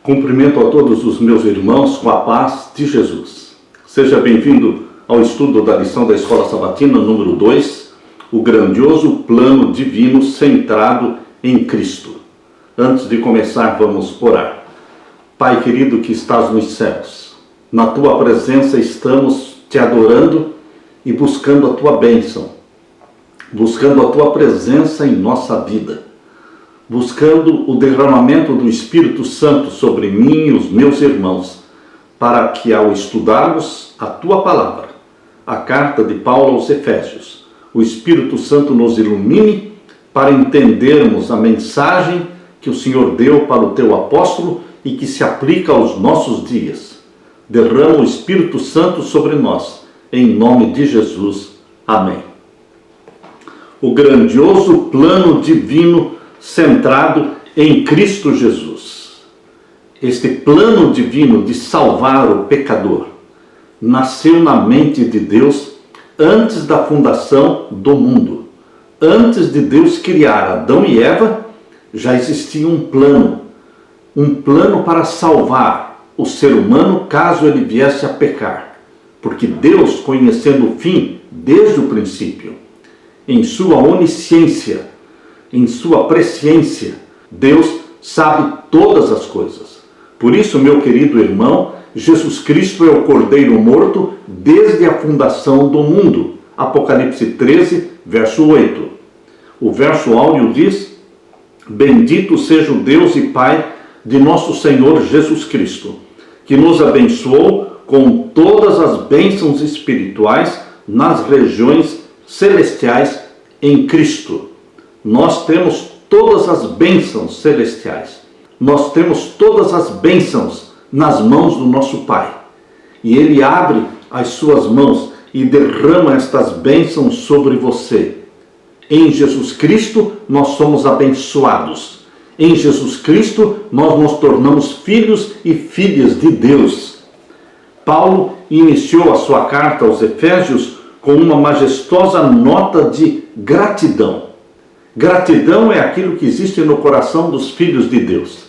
Cumprimento a todos os meus irmãos com a paz de Jesus. Seja bem-vindo ao estudo da lição da Escola Sabatina número 2, o grandioso plano divino centrado em Cristo. Antes de começar, vamos orar. Pai querido que estás nos céus, na Tua presença estamos Te adorando e buscando a Tua bênção, buscando a Tua presença em nossa vida, buscando o derramamento do Espírito Santo sobre mim e os meus irmãos, para que ao estudarmos a Tua palavra, a carta de Paulo aos Efésios, o Espírito Santo nos ilumine para entendermos a mensagem que o Senhor deu para o Teu apóstolo e que se aplica aos nossos dias. Derrama o Espírito Santo sobre nós, em nome de Jesus. Amém. O grandioso plano divino centrado em Cristo Jesus. Este plano divino de salvar o pecador nasceu na mente de Deus antes da fundação do mundo. Antes de Deus criar Adão e Eva, já existia um plano para salvar o ser humano caso ele viesse a pecar. Porque Deus, conhecendo o fim desde o princípio, em sua onisciência, em sua presciência, Deus sabe todas as coisas. Por isso, meu querido irmão, Jesus Cristo é o Cordeiro morto desde a fundação do mundo. Apocalipse 13, verso 8. O verso áureo diz: Bendito seja o Deus e Pai de nosso Senhor Jesus Cristo, que nos abençoou com todas as bênçãos espirituais nas regiões celestiais em Cristo. Nós temos todas as bênçãos celestiais. Nós temos todas as bênçãos nas mãos do nosso Pai. E Ele abre as suas mãos e derrama estas bênçãos sobre você. Em Jesus Cristo, nós somos abençoados. Em Jesus Cristo, nós nos tornamos filhos e filhas de Deus. Paulo iniciou a sua carta aos Efésios com uma majestosa nota de gratidão. Gratidão é aquilo que existe no coração dos filhos de Deus.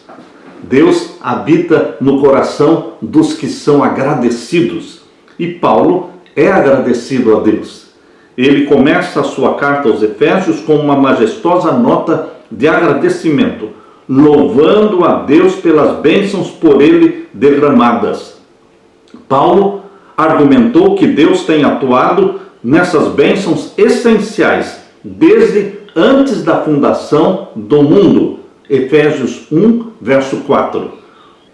Deus habita no coração dos que são agradecidos. E Paulo é agradecido a Deus. Ele começa a sua carta aos Efésios com uma majestosa nota de agradecimento, louvando a Deus pelas bênçãos por ele derramadas. Paulo argumentou que Deus tem atuado nessas bênçãos essenciais desde antes da fundação do mundo. Efésios 1, verso 4.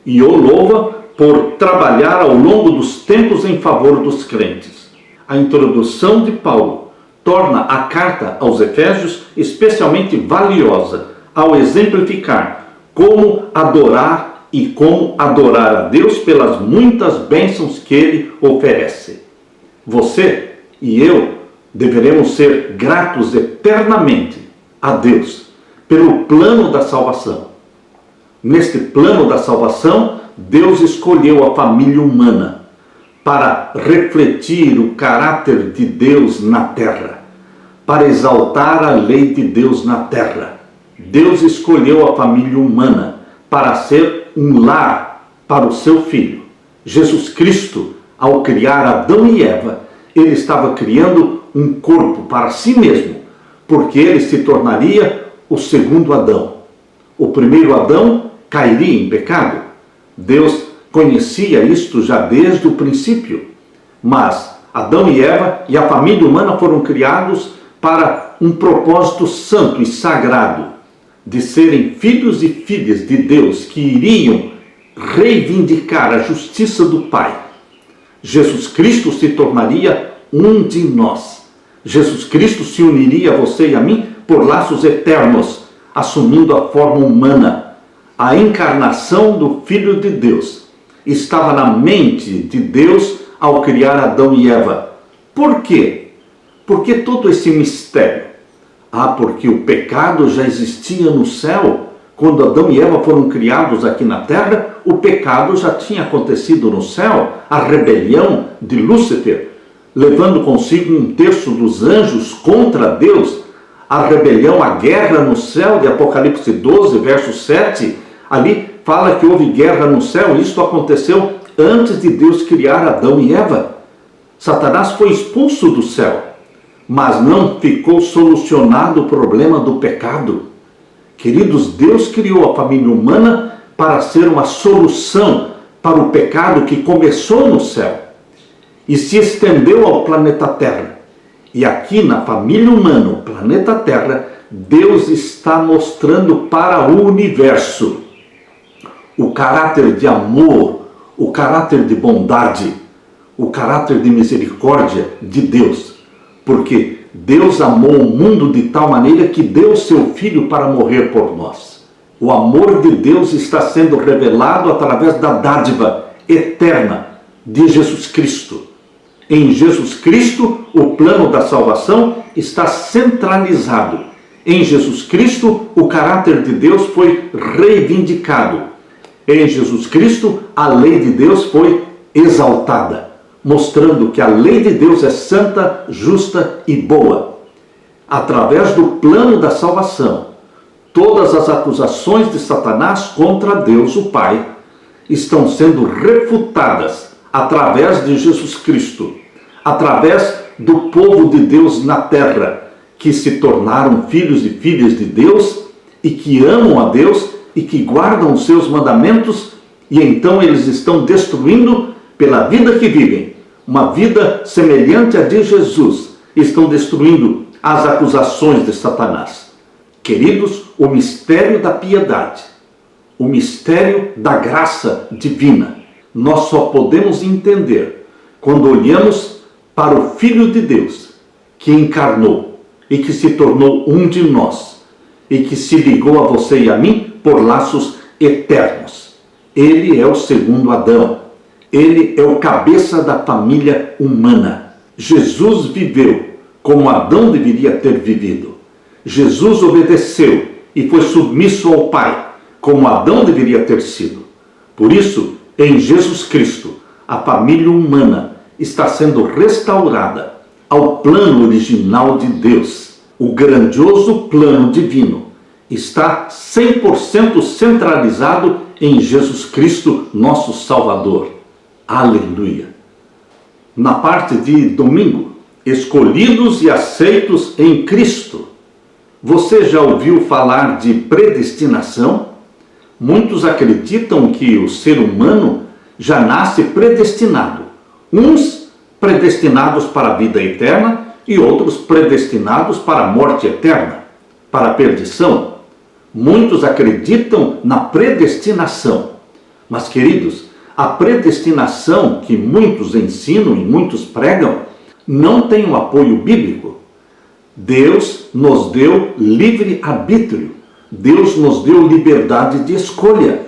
E o louva por trabalhar ao longo dos tempos em favor dos crentes. A introdução de Paulo torna a carta aos Efésios especialmente valiosa ao exemplificar como adorar e como adorar a Deus pelas muitas bênçãos que Ele oferece. Você e eu deveremos ser gratos eternamente a Deus pelo plano da salvação. Neste plano da salvação, Deus escolheu a família humana para refletir o caráter de Deus na terra, para exaltar a lei de Deus na terra. Deus escolheu a família humana para ser um lar para o seu Filho. Jesus Cristo, ao criar Adão e Eva, Ele estava criando um corpo para si mesmo, porque ele se tornaria o segundo Adão. O primeiro Adão cairia em pecado. Deus conhecia isto já desde o princípio. Mas Adão e Eva e a família humana foram criados para um propósito santo e sagrado, de serem filhos e filhas de Deus que iriam reivindicar a justiça do Pai. Jesus Cristo se tornaria um de nós. Jesus Cristo se uniria a você e a mim por laços eternos, assumindo a forma humana. A encarnação do Filho de Deus estava na mente de Deus ao criar Adão e Eva. Por quê? Por que todo esse mistério? Porque o pecado já existia no céu. Quando Adão e Eva foram criados aqui na terra, o pecado já tinha acontecido no céu. A rebelião de Lúcifer, levando consigo um terço dos anjos contra Deus. A rebelião, a guerra no céu de Apocalipse 12, verso 7, ali fala que houve guerra no céu. Isto aconteceu antes de Deus criar Adão e Eva. Satanás foi expulso do céu, mas não ficou solucionado o problema do pecado. Queridos, Deus criou a família humana para ser uma solução para o pecado que começou no céu e se estendeu ao planeta Terra. E aqui na família humana, o planeta Terra, Deus está mostrando para o universo o caráter de amor, o caráter de bondade, o caráter de misericórdia de Deus. Porque Deus amou o mundo de tal maneira que deu seu Filho para morrer por nós. O amor de Deus está sendo revelado através da dádiva eterna de Jesus Cristo. Em Jesus Cristo, o plano da salvação está centralizado. Em Jesus Cristo, o caráter de Deus foi reivindicado. Em Jesus Cristo, a lei de Deus foi exaltada, mostrando que a lei de Deus é santa, justa e boa. Através do plano da salvação, todas as acusações de Satanás contra Deus, o Pai, estão sendo refutadas através de Jesus Cristo, através do povo de Deus na terra, que se tornaram filhos e filhas de Deus e que amam a Deus e que guardam os seus mandamentos, e então eles estão destruindo pela vida que vivem, uma vida semelhante à de Jesus, estão destruindo as acusações de Satanás. Queridos, o mistério da piedade, o mistério da graça divina, nós só podemos entender quando olhamos para o Filho de Deus, que encarnou e que se tornou um de nós, e que se ligou a você e a mim por laços eternos. Ele é o segundo Adão. Ele é o cabeça da família humana. Jesus viveu como Adão deveria ter vivido. Jesus obedeceu e foi submisso ao Pai, como Adão deveria ter sido. Por isso, em Jesus Cristo, a família humana está sendo restaurada ao plano original de Deus. O grandioso plano divino está 100% centralizado em Jesus Cristo, nosso Salvador. Aleluia! Na parte de domingo, escolhidos e aceitos em Cristo. Você já ouviu falar de predestinação? Muitos acreditam que o ser humano já nasce predestinado. Uns predestinados para a vida eterna e outros predestinados para a morte eterna, para a perdição. Muitos acreditam na predestinação. Mas, queridos, a predestinação que muitos ensinam e muitos pregam não tem um apoio bíblico. Deus nos deu livre-arbítrio. Deus nos deu liberdade de escolha.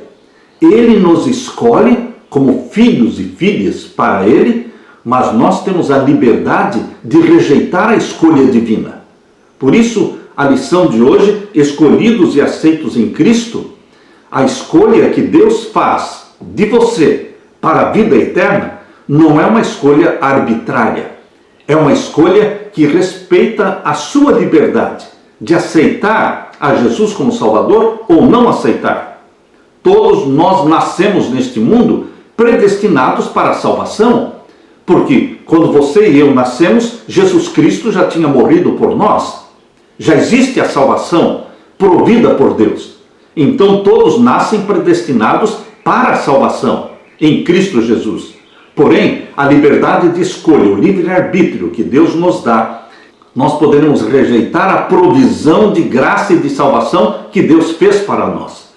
Ele nos escolhe como filhos e filhas para Ele, mas nós temos a liberdade de rejeitar a escolha divina. Por isso, a lição de hoje, escolhidos e aceitos em Cristo, a escolha que Deus faz de você para a vida eterna não é uma escolha arbitrária. É uma escolha que respeita a sua liberdade de aceitar a Jesus como Salvador ou não aceitar. Todos nós nascemos neste mundo predestinados para a salvação, porque quando você e eu nascemos, Jesus Cristo já tinha morrido por nós. Já existe a salvação provida por Deus. Então todos nascem predestinados para a salvação em Cristo Jesus. Porém, a liberdade de escolha, o livre-arbítrio que Deus nos dá, nós poderemos rejeitar a provisão de graça e de salvação que Deus fez para nós.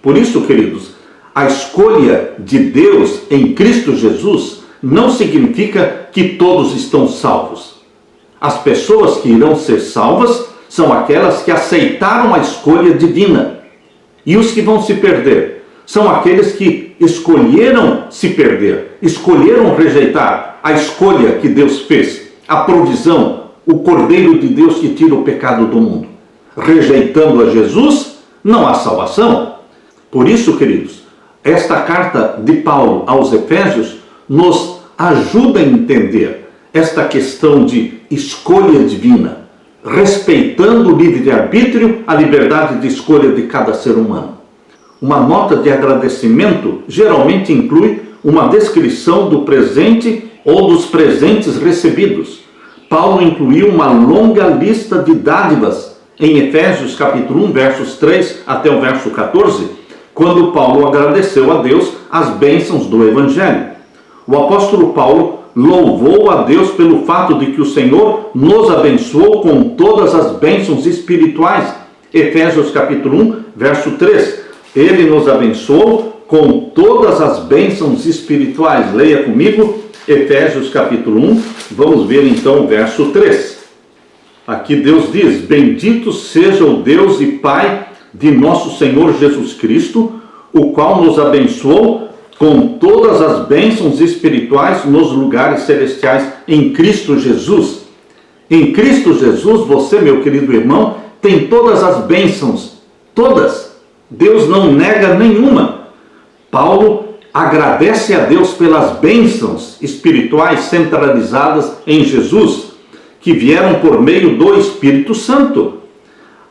Por isso, queridos, a escolha de Deus em Cristo Jesus não significa que todos estão salvos. As pessoas que irão ser salvas são aquelas que aceitaram a escolha divina. E os que vão se perder são aqueles que escolheram se perder, escolheram rejeitar a escolha que Deus fez, a provisão, o Cordeiro de Deus que tira o pecado do mundo. Rejeitando a Jesus, não há salvação. Por isso, queridos, esta carta de Paulo aos Efésios nos ajuda a entender esta questão de escolha divina, respeitando o livre-arbítrio, a liberdade de escolha de cada ser humano. uma nota de agradecimento geralmente inclui uma descrição do presente ou dos presentes recebidos. Paulo incluiu uma longa lista de dádivas em Efésios capítulo 1, versos 3 até o verso 14, quando Paulo agradeceu a Deus as bênçãos do Evangelho. O apóstolo Paulo louvou a Deus pelo fato de que o Senhor nos abençoou com todas as bênçãos espirituais. Efésios capítulo 1, verso 3. Ele nos abençoou com todas as bênçãos espirituais. Leia comigo Efésios capítulo 1, vamos ver então o verso 3. Aqui Deus diz: bendito seja o Deus e Pai de nosso Senhor Jesus Cristo, o qual nos abençoou com todas as bênçãos espirituais nos lugares celestiais em Cristo Jesus. Em Cristo Jesus, você, meu querido irmão, tem todas as bênçãos, todas. Deus não nega nenhuma. Paulo agradece a Deus pelas bênçãos espirituais centralizadas em Jesus, que vieram por meio do Espírito Santo,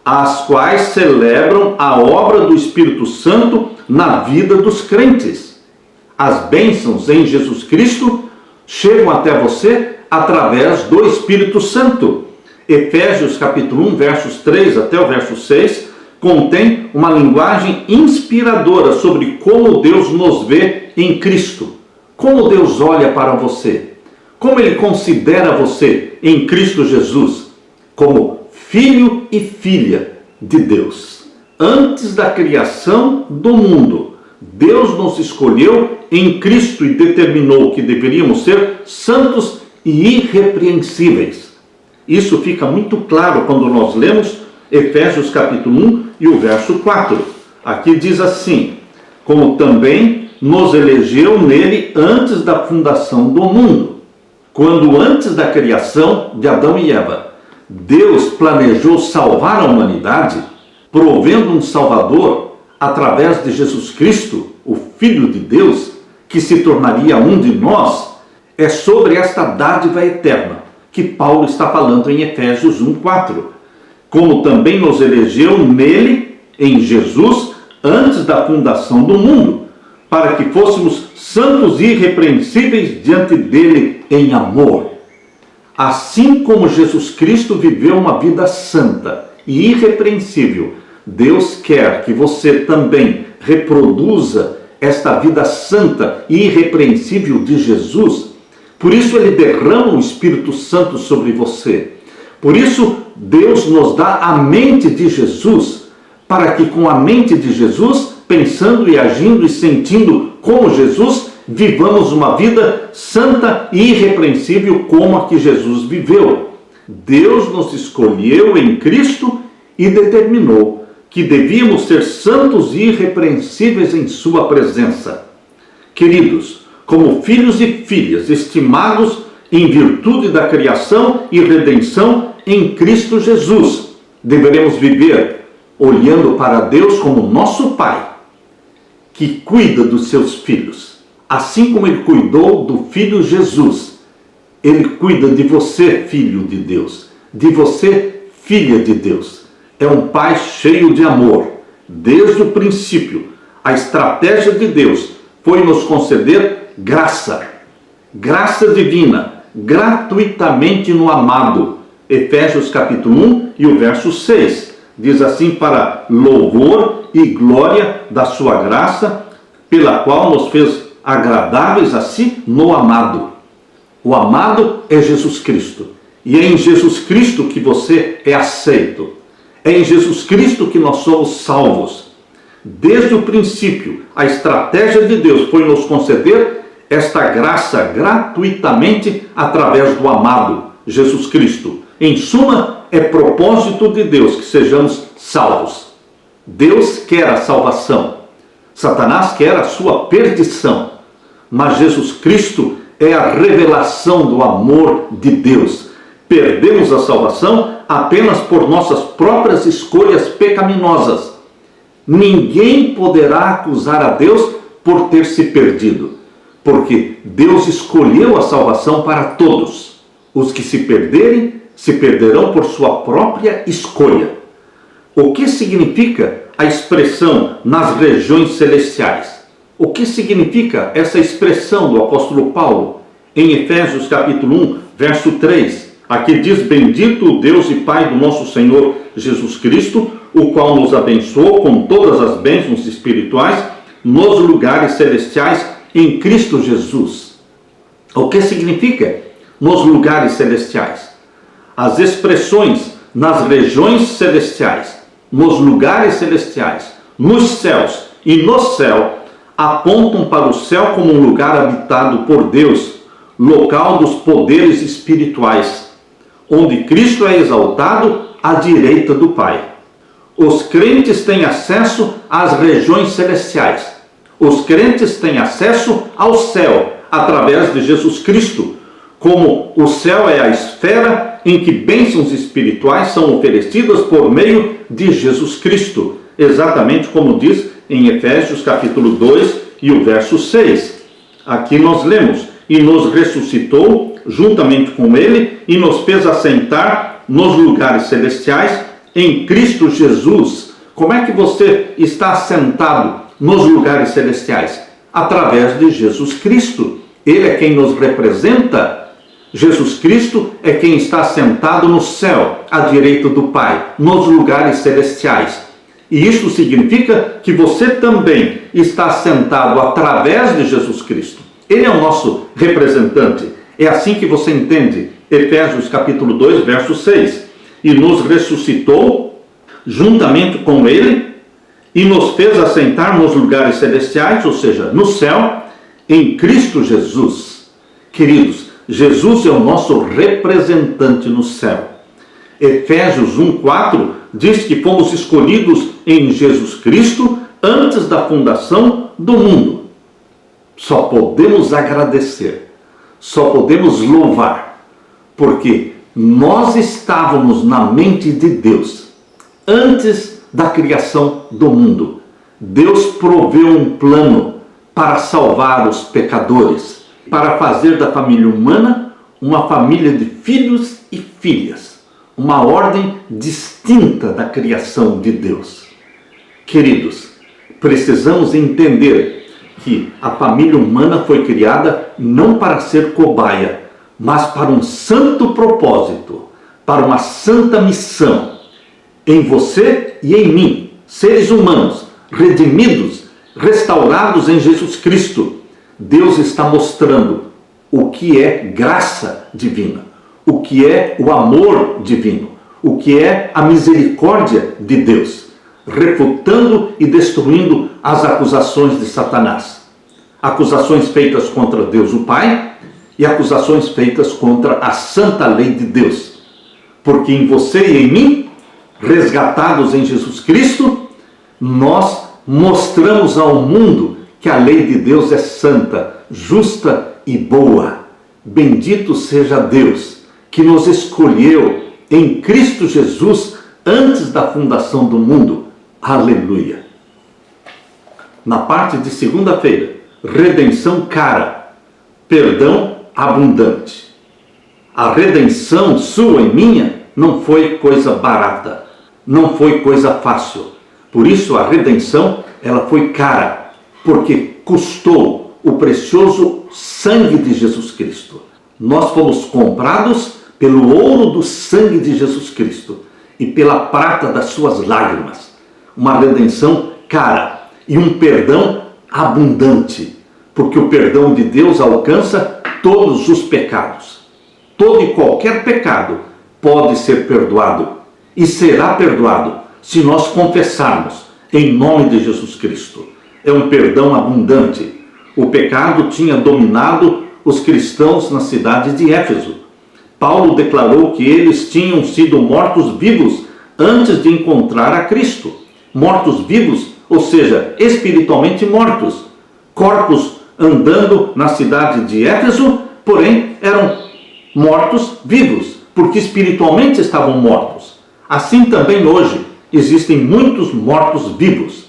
as quais celebram a obra do Espírito Santo na vida dos crentes. As bênçãos em Jesus Cristo chegam até você através do Espírito Santo. Efésios capítulo 1, versos 3 até o verso 6, contém uma linguagem inspiradora sobre como Deus nos vê em Cristo. Como Deus olha para você. Como Ele considera você em Cristo Jesus. Como filho e filha de Deus. Antes da criação do mundo, Deus nos escolheu em Cristo e determinou que deveríamos ser santos e irrepreensíveis. Isso fica muito claro quando nós lemos Efésios capítulo 1 e o verso 4. Aqui diz assim: como também nos elegeu nele antes da fundação do mundo. Quando antes da criação de Adão e Eva, Deus planejou salvar a humanidade, provendo um Salvador através de Jesus Cristo, o Filho de Deus, que se tornaria um de nós. É sobre esta dádiva eterna que Paulo está falando em Efésios 1:4. Como também nos elegeu nele, em Jesus, antes da fundação do mundo, para que fôssemos santos e irrepreensíveis diante dele em amor. Assim como Jesus Cristo viveu uma vida santa e irrepreensível, Deus quer que você também reproduza esta vida santa e irrepreensível de Jesus. Por isso Ele derrama o Espírito Santo sobre você. Por isso Deus nos dá a mente de Jesus, para que com a mente de Jesus, pensando e agindo e sentindo como Jesus, vivamos uma vida santa e irrepreensível como a que Jesus viveu. Deus nos escolheu em Cristo e determinou que devíamos ser santos e irrepreensíveis em sua presença. Queridos, como filhos e filhas estimados em virtude da criação e redenção em Cristo Jesus, deveremos viver olhando para Deus como nosso Pai, que cuida dos seus filhos. Assim como Ele cuidou do Filho Jesus, Ele cuida de você, filho de Deus, de você, filha de Deus. É um Pai cheio de amor. Desde o princípio, a estratégia de Deus foi nos conceder graça divina, gratuitamente no amado. Efésios capítulo 1 e o verso 6. Diz assim: para louvor e glória da sua graça, pela qual nos fez agradáveis a si no amado. O amado é Jesus Cristo. E é em Jesus Cristo que você é aceito. É em Jesus Cristo que nós somos salvos. Desde o princípio, a estratégia de Deus foi nos conceder esta graça gratuitamente através do amado, Jesus Cristo. Em suma, é propósito de Deus que sejamos salvos. Deus quer a salvação. Satanás quer a sua perdição. Mas Jesus Cristo é a revelação do amor de Deus. Perdemos a salvação apenas por nossas próprias escolhas pecaminosas. Ninguém poderá acusar a Deus por ter se perdido, porque Deus escolheu a salvação para todos. Os que se perderem, se perderão por sua própria escolha. O que significa a expressão nas regiões celestiais? O que significa essa expressão do apóstolo Paulo? Em Efésios capítulo 1, verso 3, aqui diz: bendito o Deus e Pai do nosso Senhor Jesus Cristo, o qual nos abençoou com todas as bênçãos espirituais nos lugares celestiais em Cristo Jesus. O que significa nos lugares celestiais? As expressões nas regiões celestiais, nos lugares celestiais, nos céus e no céu, apontam para o céu como um lugar habitado por Deus, local dos poderes espirituais, onde Cristo é exaltado à direita do Pai. Os crentes têm acesso às regiões celestiais. Os crentes têm acesso ao céu através de Jesus Cristo, como o céu é a esfera em que bênçãos espirituais são oferecidas por meio de Jesus Cristo, exatamente como diz em Efésios capítulo 2 e o verso 6. Aqui nós lemos: e nos ressuscitou juntamente com ele e nos fez assentar nos lugares celestiais em Cristo Jesus. Como é que você está assentado nos lugares celestiais? Através de Jesus Cristo. Ele é quem nos representa. Jesus Cristo é quem está sentado no céu, à direita do Pai, nos lugares celestiais. E isso significa que você também está sentado através de Jesus Cristo. Ele é o nosso representante. É assim que você entende Efésios capítulo 2, verso 6. E nos ressuscitou juntamente com ele e nos fez assentar nos lugares celestiais, ou seja, no céu, em Cristo Jesus. Queridos, Jesus é o nosso representante no céu. Efésios 1:4 diz que fomos escolhidos em Jesus Cristo antes da fundação do mundo. Só podemos agradecer, só podemos louvar, porque nós estávamos na mente de Deus antes da criação do mundo. Deus proveu um plano para salvar os pecadores, para fazer da família humana uma família de filhos e filhas, uma ordem distinta da criação de Deus. Queridos, precisamos entender que a família humana foi criada não para ser cobaia, mas para um santo propósito, para uma santa missão. Em você e em mim, seres humanos, redimidos, restaurados em Jesus Cristo, Deus está mostrando o que é graça divina, o que é o amor divino, o que é a misericórdia de Deus, refutando e destruindo as acusações de Satanás. Acusações feitas contra Deus o Pai e acusações feitas contra a santa lei de Deus. Porque em você e em mim, resgatados em Jesus Cristo, nós mostramos ao mundo que a lei de Deus é santa, justa e boa. Bendito seja Deus que nos escolheu em Cristo Jesus antes da fundação do mundo. Aleluia! Na parte de segunda-feira, redenção cara, perdão abundante. A redenção sua e minha não foi coisa barata, não foi coisa fácil. Por isso a redenção, ela foi cara, porque custou o precioso sangue de Jesus Cristo. Nós fomos comprados pelo ouro do sangue de Jesus Cristo e pela prata das suas lágrimas. Uma redenção cara e um perdão abundante, porque o perdão de Deus alcança todos os pecados. Todo e qualquer pecado pode ser perdoado e será perdoado se nós confessarmos em nome de Jesus Cristo. É um perdão abundante. O pecado tinha dominado os cristãos na cidade de Éfeso. Paulo declarou que eles tinham sido mortos-vivos antes de encontrar a Cristo. Mortos-vivos, ou seja, espiritualmente mortos. Corpos andando na cidade de Éfeso, porém eram mortos-vivos, porque espiritualmente estavam mortos. Assim também hoje existem muitos mortos-vivos.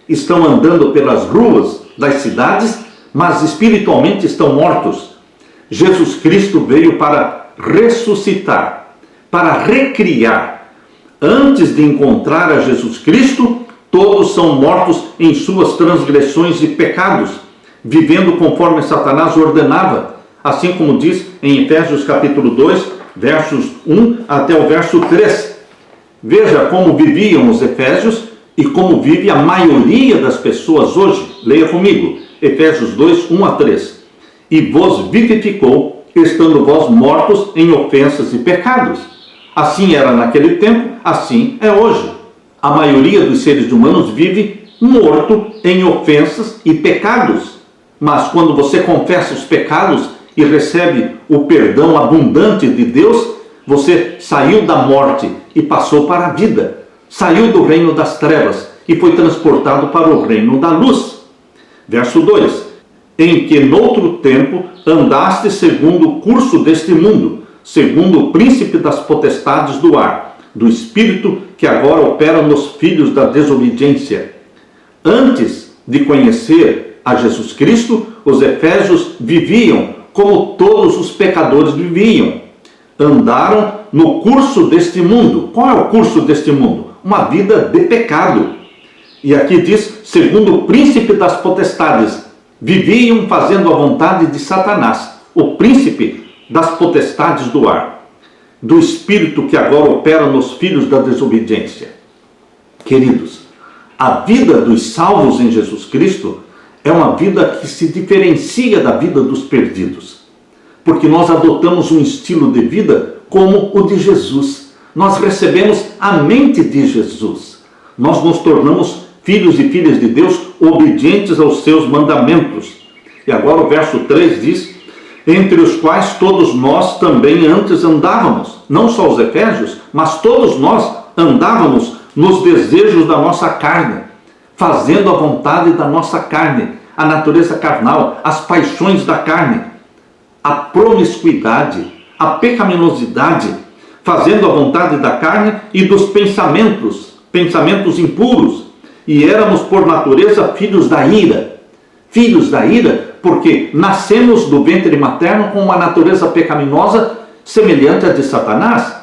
Estão andando pelas ruas das cidades, mas espiritualmente estão mortos. Jesus Cristo veio para ressuscitar, para recriar Antes de encontrar a Jesus Cristo, todos são mortos em suas transgressões e pecados, vivendo conforme Satanás ordenava, assim como diz em Efésios capítulo 2, versos 1 até o verso 3. Veja como viviam os efésios e como vive a maioria das pessoas hoje. Leia comigo, Efésios 2, 1 a 3. E vos vivificou, estando vós mortos em ofensas e pecados. Assim era naquele tempo, assim é hoje. A maioria dos seres humanos vive morto em ofensas e pecados. Mas quando você confessa os pecados e recebe o perdão abundante de Deus, você saiu da morte e passou para a vida. Saiu do reino das trevas e foi transportado para o reino da luz. Verso 2. Em que noutro tempo andaste segundo o curso deste mundo, segundo o príncipe das potestades do ar, do espírito que agora opera nos filhos da desobediência. Antes de conhecer a Jesus Cristo, os efésios viviam como todos os pecadores viviam. Andaram no curso deste mundo. Qual é o curso deste mundo? Uma vida de pecado. E aqui diz, segundo o príncipe das potestades, viviam fazendo a vontade de Satanás, o príncipe das potestades do ar, do espírito que agora opera nos filhos da desobediência. Queridos, a vida dos salvos em Jesus Cristo é uma vida que se diferencia da vida dos perdidos, porque nós adotamos um estilo de vida como o de Jesus. Nós recebemos a mente de Jesus. Nós nos tornamos filhos e filhas de Deus obedientes aos seus mandamentos. E agora o verso 3 diz, entre os quais todos nós também antes andávamos, não só os efésios, mas todos nós andávamos nos desejos da nossa carne, fazendo a vontade da nossa carne, a natureza carnal, as paixões da carne, a promiscuidade, a pecaminosidade, fazendo a vontade da carne e dos pensamentos impuros, e éramos por natureza filhos da ira. Filhos da ira, porque nascemos do ventre materno com uma natureza pecaminosa semelhante à de Satanás.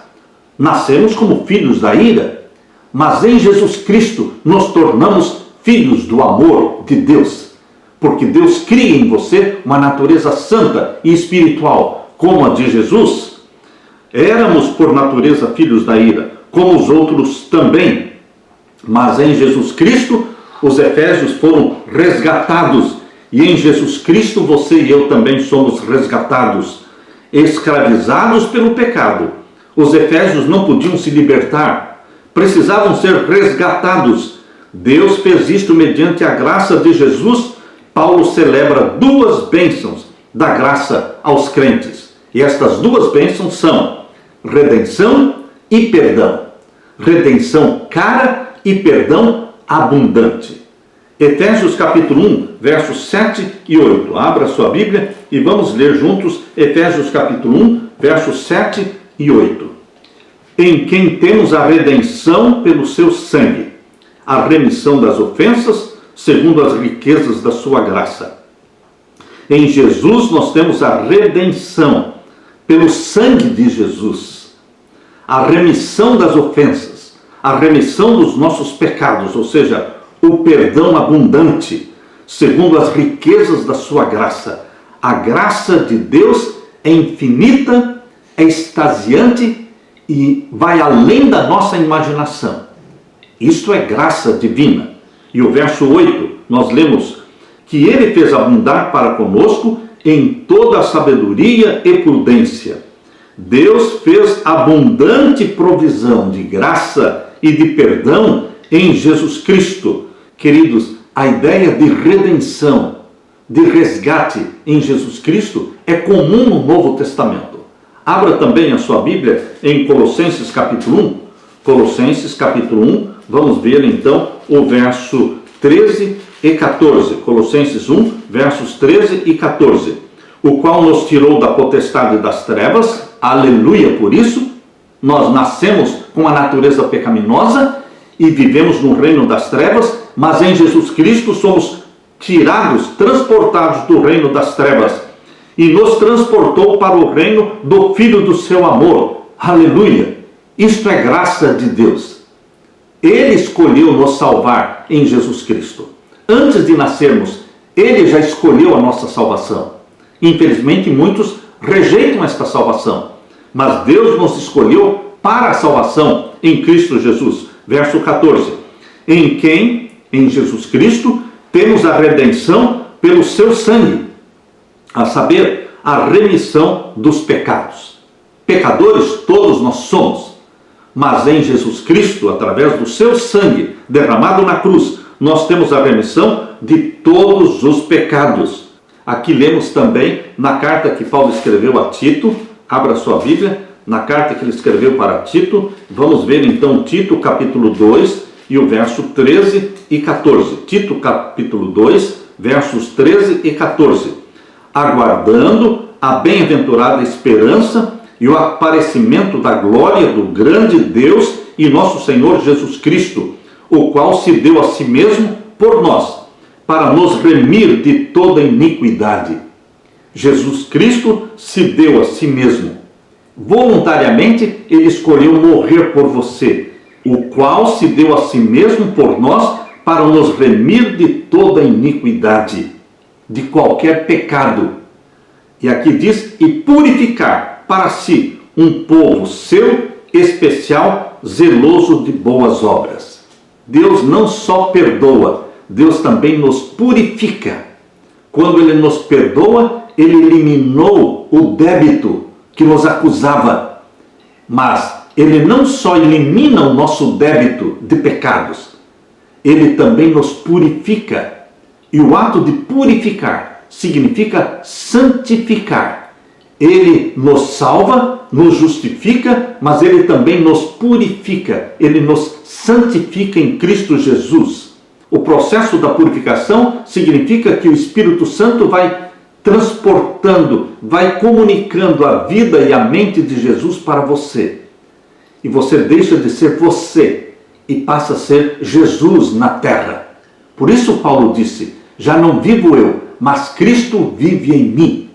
Nascemos como filhos da ira, mas em Jesus Cristo nos tornamos filhos do amor de Deus, porque Deus cria em você uma natureza santa e espiritual, como a de Jesus. Éramos por natureza filhos da ira, como os outros também, mas em Jesus Cristo os efésios foram resgatados, e em Jesus Cristo você e eu também somos resgatados, escravizados pelo pecado. Os efésios não podiam se libertar, precisavam ser resgatados. Deus fez isto mediante a graça de Jesus. Paulo celebra duas bênçãos da graça aos crentes. E estas duas bênçãos são redenção e perdão. Redenção cara e perdão abundante. Efésios capítulo 1, versos 7 e 8. Abra sua Bíblia e vamos ler juntos Efésios capítulo 1, versos 7 e 8. Em quem temos a redenção pelo seu sangue, a remissão das ofensas, segundo as riquezas da sua graça. Em Jesus nós temos a redenção, pelo sangue de Jesus, a remissão das ofensas, a remissão dos nossos pecados, ou seja, o perdão abundante, segundo as riquezas da sua graça. A graça de Deus é infinita, é extasiante e vai além da nossa imaginação. Isto é graça divina. E o verso 8, nós lemos que ele fez abundar para conosco em toda a sabedoria e prudência. Deus fez abundante provisão de graça e de perdão em Jesus Cristo. Queridos, a ideia de redenção, de resgate em Jesus Cristo é comum no Novo Testamento. Abra também a sua Bíblia em Colossenses capítulo 1. Colossenses capítulo 1, vamos ver então o verso 13 e 14. Colossenses 1, versos 13 e 14. O qual nos tirou da potestade das trevas, aleluia por isso, nós nascemos com a natureza pecaminosa e vivemos no reino das trevas, mas em Jesus Cristo somos tirados, transportados do reino das trevas e nos transportou para o reino do Filho do seu amor, aleluia. Isto é graça de Deus. Ele escolheu nos salvar em Jesus Cristo. Antes de nascermos, Ele já escolheu a nossa salvação. Infelizmente, muitos rejeitam esta salvação. Mas Deus nos escolheu para a salvação em Cristo Jesus. Verso 14. Em quem, em Jesus Cristo, temos a redenção pelo seu sangue, a saber, a remissão dos pecados. Pecadores todos nós somos, mas em Jesus Cristo, através do seu sangue derramado na cruz, nós temos a remissão de todos os pecados. Aqui lemos também na carta que Paulo escreveu a Tito. Abra sua Bíblia, na carta que ele escreveu para Tito. Vamos ver então Tito capítulo 2 e o verso 13 e 14. Tito capítulo 2, versos 13 e 14. Aguardando a bem-aventurada esperança e o aparecimento da glória do grande Deus e nosso Senhor Jesus Cristo, o qual se deu a si mesmo por nós, para nos remir de toda iniquidade. Jesus Cristo se deu a si mesmo. Voluntariamente, Ele escolheu morrer por você, o qual se deu a si mesmo por nós, para nos remir de toda iniquidade, de qualquer pecado. E aqui diz, e purificar para si um povo seu, especial, zeloso de boas obras. Deus não só perdoa, Deus também nos purifica. Quando Ele nos perdoa, Ele eliminou o débito que nos acusava. Mas Ele não só elimina o nosso débito de pecados, Ele também nos purifica. E o ato de purificar significa santificar. Ele nos salva, nos justifica, mas Ele também nos purifica. Ele nos santifica em Cristo Jesus. O processo da purificação significa que o Espírito Santo vai transportando, vai comunicando a vida e a mente de Jesus para você. E você deixa de ser você e passa a ser Jesus na terra. Por isso Paulo disse, já não vivo eu, mas Cristo vive em mim.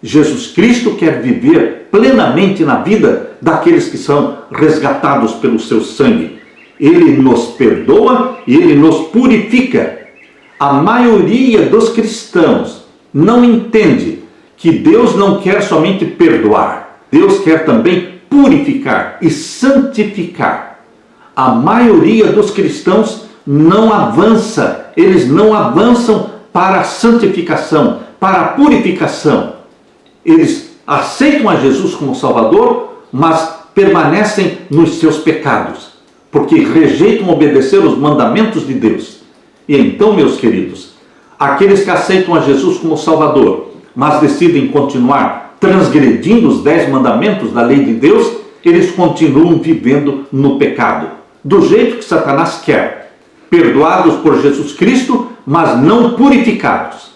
Jesus Cristo quer viver plenamente na vida daqueles que são resgatados pelo seu sangue. Ele nos perdoa e Ele nos purifica. A maioria dos cristãos não entende que Deus não quer somente perdoar. Deus quer também purificar e santificar. A maioria dos cristãos não avança. Eles não avançam para a santificação, para a purificação. Eles aceitam a Jesus como Salvador, mas permanecem nos seus pecados, porque rejeitam obedecer os mandamentos de Deus. E então, meus queridos, aqueles que aceitam a Jesus como Salvador, mas decidem continuar transgredindo os 10 mandamentos da lei de Deus, eles continuam vivendo no pecado, do jeito que Satanás quer, perdoados por Jesus Cristo, mas não purificados.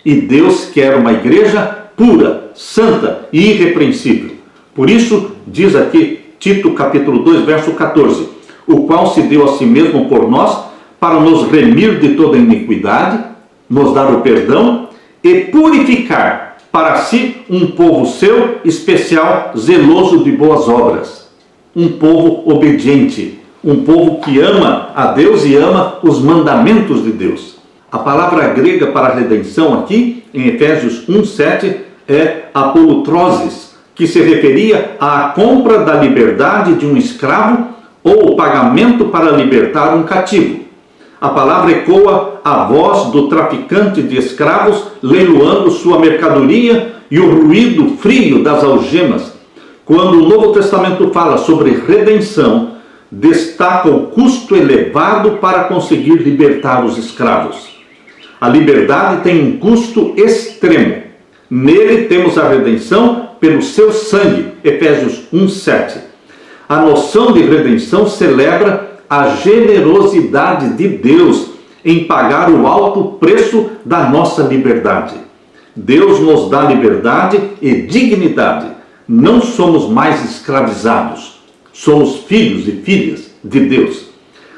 E Deus quer uma igreja pura, santa e irrepreensível. Por isso, diz aqui Tito capítulo 2, verso 14, o qual se deu a si mesmo por nós, para nos remir de toda iniquidade, nos dar o perdão e purificar para si um povo seu, especial, zeloso de boas obras. Um povo obediente, um povo que ama a Deus e ama os mandamentos de Deus. A palavra grega para redenção aqui, em Efésios 1:7, é apolutrosis, que se referia à compra da liberdade de um escravo ou o pagamento para libertar um cativo. A palavra ecoa a voz do traficante de escravos leiloando sua mercadoria e o ruído frio das algemas. Quando o Novo Testamento fala sobre redenção, destaca o custo elevado para conseguir libertar os escravos. A liberdade tem um custo extremo. Nele temos a redenção pelo seu sangue, Efésios 1:7. A noção de redenção celebra a generosidade de Deus em pagar o alto preço da nossa liberdade. Deus nos dá liberdade e dignidade. Não somos mais escravizados. Somos filhos e filhas de Deus.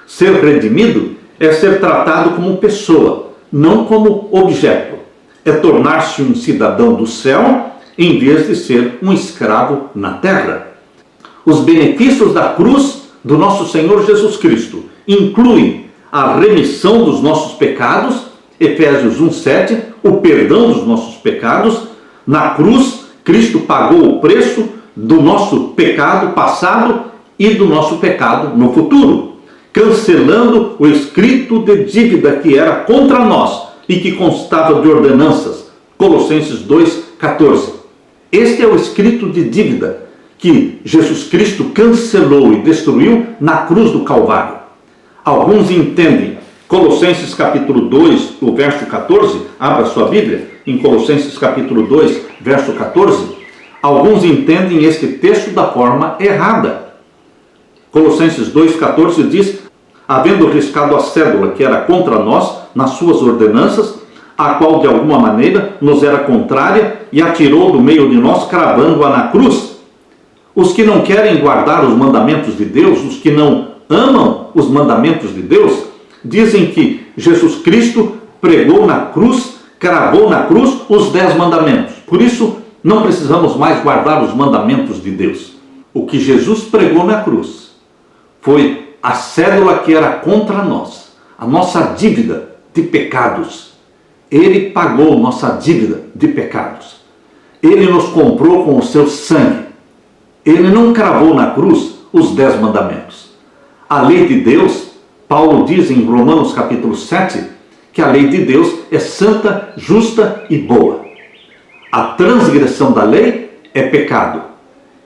Ser redimido é ser tratado como pessoa, não como objeto. É tornar-se um cidadão do céu em vez de ser um escravo na terra. Os benefícios da cruz do nosso Senhor Jesus Cristo incluem a remissão dos nossos pecados, Efésios 1:7, o perdão dos nossos pecados. Na cruz, Cristo pagou o preço do nosso pecado passado e do nosso pecado no futuro, cancelando o escrito de dívida que era contra nós e que constava de ordenanças, Colossenses 2:14. Este é o escrito de dívida que Jesus Cristo cancelou e destruiu na cruz do Calvário. Alguns entendem, Colossenses capítulo 2, o verso 14, abra sua Bíblia, em Colossenses capítulo 2, verso 14, alguns entendem este texto da forma errada. Colossenses 2,14 diz: havendo riscado a cédula que era contra nós nas suas ordenanças, a qual de alguma maneira nos era contrária, e atirou do meio de nós, cravando-a na cruz. Os que não querem guardar os mandamentos de Deus, os que não amam os mandamentos de Deus, dizem que Jesus Cristo pregou na cruz, cravou na cruz os 10 mandamentos. Por isso, não precisamos mais guardar os mandamentos de Deus. O que Jesus pregou na cruz foi a cédula que era contra nós, a nossa dívida de pecados. Ele pagou nossa dívida de pecados. Ele nos comprou com o seu sangue. Ele não cravou na cruz os 10 mandamentos. A lei de Deus, Paulo diz em Romanos capítulo 7, que a lei de Deus é santa, justa e boa. A transgressão da lei é pecado.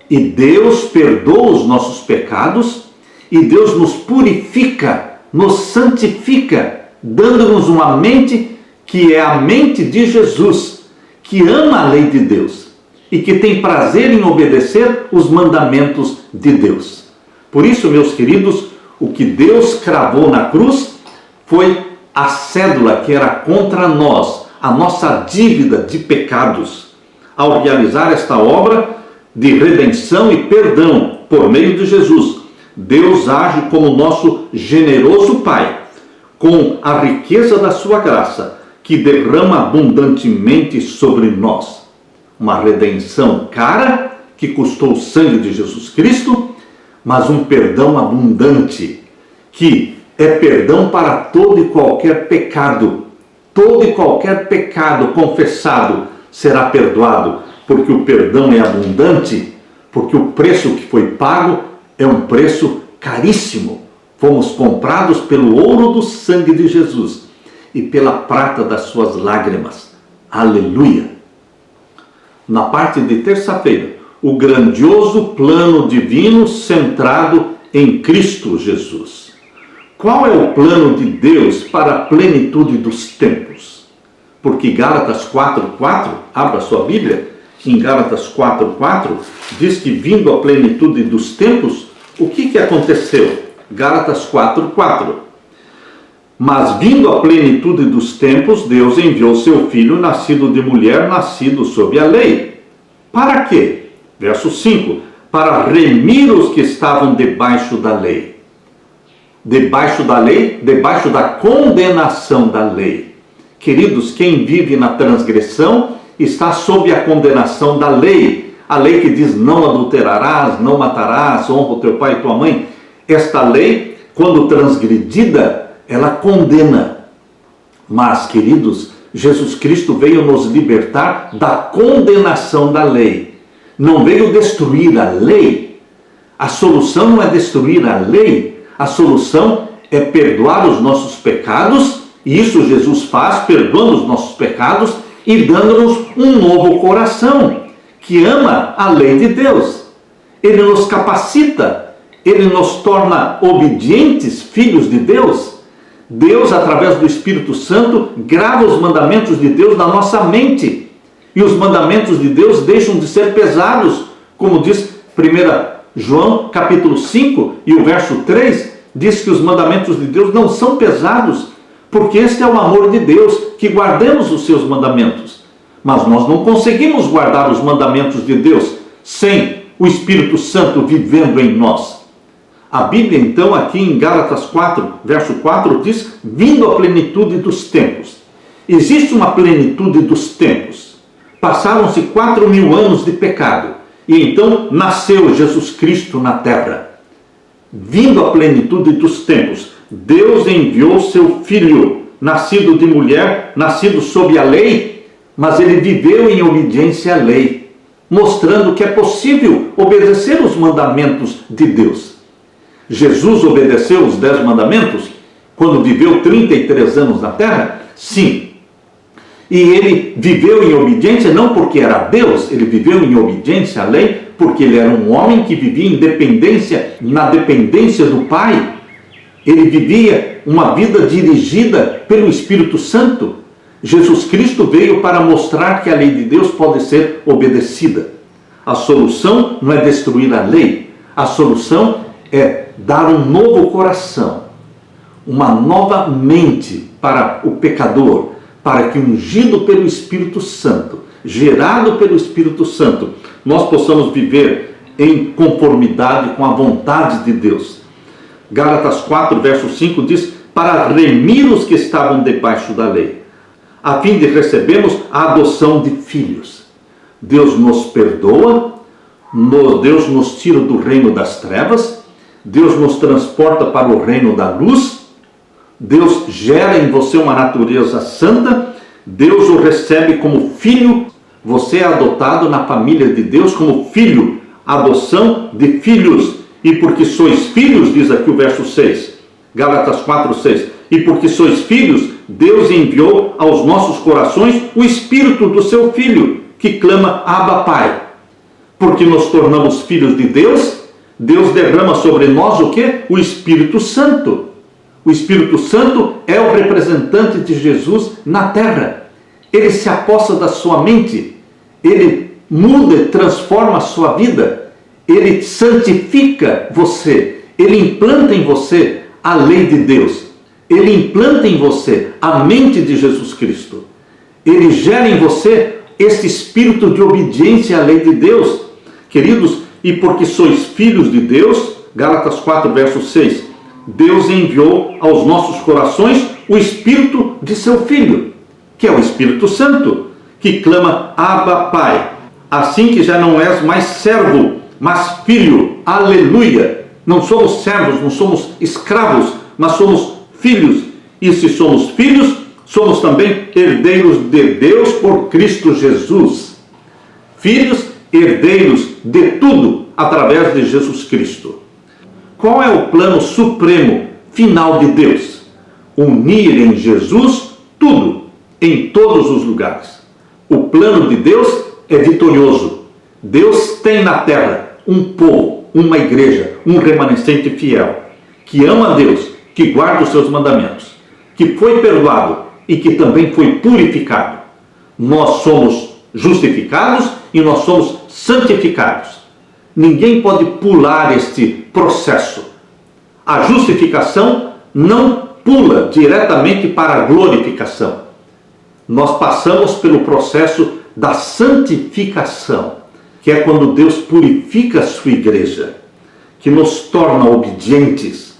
E Deus perdoa os nossos pecados, e Deus nos purifica, nos santifica, dando-nos uma mente que é a mente de Jesus, que ama a lei de Deus e que tem prazer em obedecer os mandamentos de Deus. Por isso, meus queridos, o que Deus cravou na cruz foi a cédula que era contra nós, a nossa dívida de pecados. Ao realizar esta obra de redenção e perdão por meio de Jesus, Deus age como nosso generoso Pai, com a riqueza da sua graça, que derrama abundantemente sobre nós. Uma redenção cara, que custou o sangue de Jesus Cristo, mas um perdão abundante, que é perdão para todo e qualquer pecado. Todo e qualquer pecado confessado será perdoado, porque o perdão é abundante, porque o preço que foi pago é um preço caríssimo. Fomos comprados pelo ouro do sangue de Jesus e pela prata das suas lágrimas. Aleluia! Na parte de terça-feira, o grandioso plano divino centrado em Cristo Jesus. Qual é o plano de Deus para a plenitude dos tempos? Porque Gálatas 4:4, abra sua Bíblia, em Gálatas 4:4, diz que vindo a plenitude dos tempos, o que aconteceu? Gálatas 4:4. Mas vindo a plenitude dos tempos, Deus enviou seu Filho, nascido de mulher, nascido sob a lei. Para quê? Verso 5. Para remir os que estavam debaixo da lei. Debaixo da lei, debaixo da condenação da lei. Queridos, quem vive na transgressão está sob a condenação da lei. A lei que diz: não adulterarás, não matarás, honra o teu pai e tua mãe. Esta lei, quando transgredida, ela condena. Mas, queridos, Jesus Cristo veio nos libertar da condenação da lei. Não veio destruir a lei. A solução não é destruir a lei. A solução é perdoar os nossos pecados, e isso Jesus faz, perdoando os nossos pecados e dando-nos um novo coração, que ama a lei de Deus. Ele nos capacita, ele nos torna obedientes, filhos de Deus. Deus, através do Espírito Santo, grava os mandamentos de Deus na nossa mente. E os mandamentos de Deus deixam de ser pesados, como diz 1 João capítulo 5 e o verso 3, diz que os mandamentos de Deus não são pesados, porque este é o amor de Deus, que guardemos os seus mandamentos. Mas nós não conseguimos guardar os mandamentos de Deus sem o Espírito Santo vivendo em nós. A Bíblia, então, aqui em Gálatas 4, verso 4, diz: vindo a plenitude dos tempos. Existe uma plenitude dos tempos. Passaram-se 4.000 anos de pecado. E então nasceu Jesus Cristo na terra. Vindo à plenitude dos tempos, Deus enviou seu Filho, nascido de mulher, nascido sob a lei, mas ele viveu em obediência à lei, mostrando que é possível obedecer os mandamentos de Deus. Jesus obedeceu os 10 mandamentos quando viveu 33 anos na terra? Sim. E ele viveu em obediência não porque era Deus, ele viveu em obediência à lei porque ele era um homem que vivia em dependência, na dependência do Pai. Ele vivia uma vida dirigida pelo Espírito Santo. Jesus Cristo veio para mostrar que a lei de Deus pode ser obedecida. A solução não é destruir a lei, a solução é dar um novo coração, uma nova mente para o pecador, para que, ungido pelo Espírito Santo, gerado pelo Espírito Santo, nós possamos viver em conformidade com a vontade de Deus. Gálatas 4, verso 5 diz: para remir os que estavam debaixo da lei, a fim de recebermos a adoção de filhos. Deus nos perdoa, Deus nos tira do reino das trevas, Deus nos transporta para o reino da luz, Deus gera em você uma natureza santa, Deus o recebe como filho, você é adotado na família de Deus como filho, adoção de filhos, e porque sois filhos, diz aqui o verso 6, Gálatas 4, 6, e porque sois filhos, Deus enviou aos nossos corações o Espírito do seu Filho, que clama: Abba, Pai. Porque nos tornamos filhos de Deus, Deus derrama sobre nós o quê? O Espírito Santo. O Espírito Santo é o representante de Jesus na terra. Ele se apossa da sua mente, ele muda e transforma a sua vida, ele santifica você, ele implanta em você a lei de Deus, ele implanta em você a mente de Jesus Cristo, ele gera em você este espírito de obediência à lei de Deus. Queridos, e porque sois filhos de Deus, Gálatas 4, verso 6, Deus enviou aos nossos corações o Espírito de seu Filho, que é o Espírito Santo, que clama: Abba, Pai. Assim que já não és mais servo, mas filho. Aleluia! Não somos servos, não somos escravos, mas somos filhos. E se somos filhos, somos também herdeiros de Deus por Cristo Jesus. Filhos, herdeiros de tudo através de Jesus Cristo. Qual é o plano supremo, final de Deus? Unir em Jesus tudo, em todos os lugares. O plano de Deus é vitorioso. Deus tem na terra um povo, uma igreja, um remanescente fiel, que ama a Deus, que guarda os seus mandamentos, que foi perdoado e que também foi purificado. Nós somos justificados e nós somos santificados. Ninguém pode pular este processo. A justificação não pula diretamente para a glorificação. Nós passamos pelo processo da santificação, que é quando Deus purifica a sua igreja, que nos torna obedientes.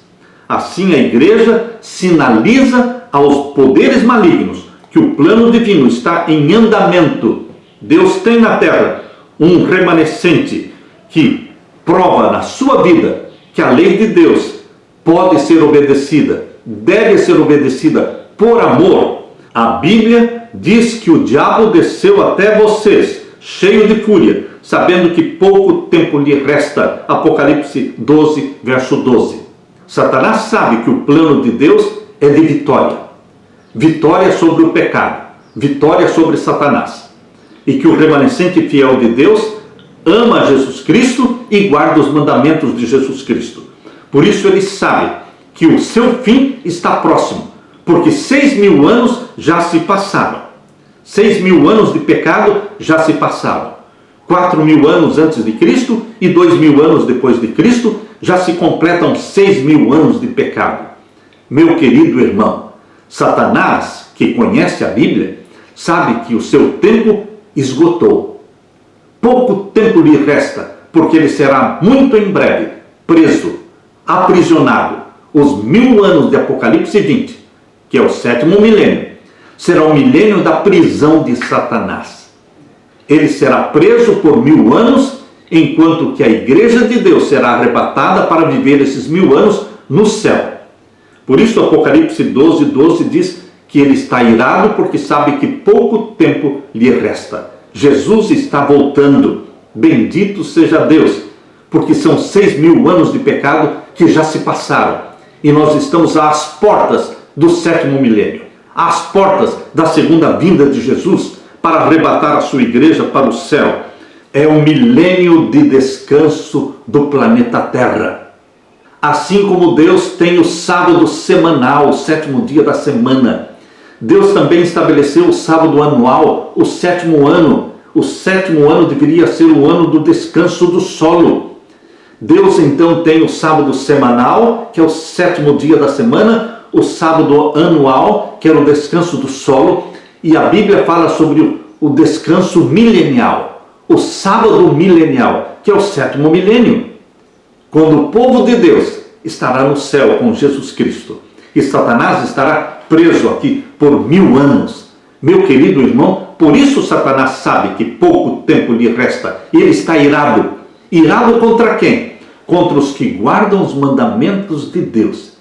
Assim a igreja sinaliza aos poderes malignos que o plano divino está em andamento. Deus tem na terra um remanescente que prova na sua vida que a lei de Deus pode ser obedecida, deve ser obedecida por amor. A Bíblia diz que o diabo desceu até vocês, cheio de fúria, sabendo que pouco tempo lhe resta. Apocalipse 12, verso 12. Satanás sabe que o plano de Deus é de vitória. Vitória sobre o pecado, vitória sobre Satanás. E que o remanescente fiel de Deus ama Jesus Cristo e guarda os mandamentos de Jesus Cristo. Por isso ele sabe que o seu fim está próximo, porque 6.000 anos já se passaram. 6.000 anos de pecado já se passaram. 4.000 anos antes de Cristo e 2.000 anos depois de Cristo já se completam 6.000 anos de pecado. Meu querido irmão, Satanás, que conhece a Bíblia, sabe que o seu tempo esgotou. Pouco tempo lhe resta, porque ele será muito em breve preso, aprisionado. Os 1000 anos de Apocalipse 20, que é o 7º milênio, será o milênio da prisão de Satanás. Ele será preso por 1000 anos enquanto que a igreja de Deus será arrebatada para viver esses 1000 anos no céu. Por isso Apocalipse 12:12 diz que ele está irado porque sabe que pouco tempo lhe resta. Jesus está voltando. Bendito seja Deus, porque são 6.000 anos de pecado que já se passaram. E nós estamos às portas do 7º milênio, às portas da segunda vinda de Jesus para arrebatar a sua igreja para o céu. É o milênio de descanso do planeta Terra. Assim como Deus tem o sábado semanal, o 7º dia da semana, Deus também estabeleceu o sábado anual, o 7º ano. O 7º ano deveria ser o ano do descanso do solo. Deus então tem o sábado semanal, que é o 7º dia da semana, o sábado anual, que é o descanso do solo, e a Bíblia fala sobre o descanso milenial, o sábado milenial, que é o 7º milênio, quando o povo de Deus estará no céu com Jesus Cristo, e Satanás estará preso aqui por 1000 anos. Meu querido irmão, por isso Satanás sabe que pouco tempo lhe resta, e ele está irado. Irado contra quem? Contra os que guardam os mandamentos de Deus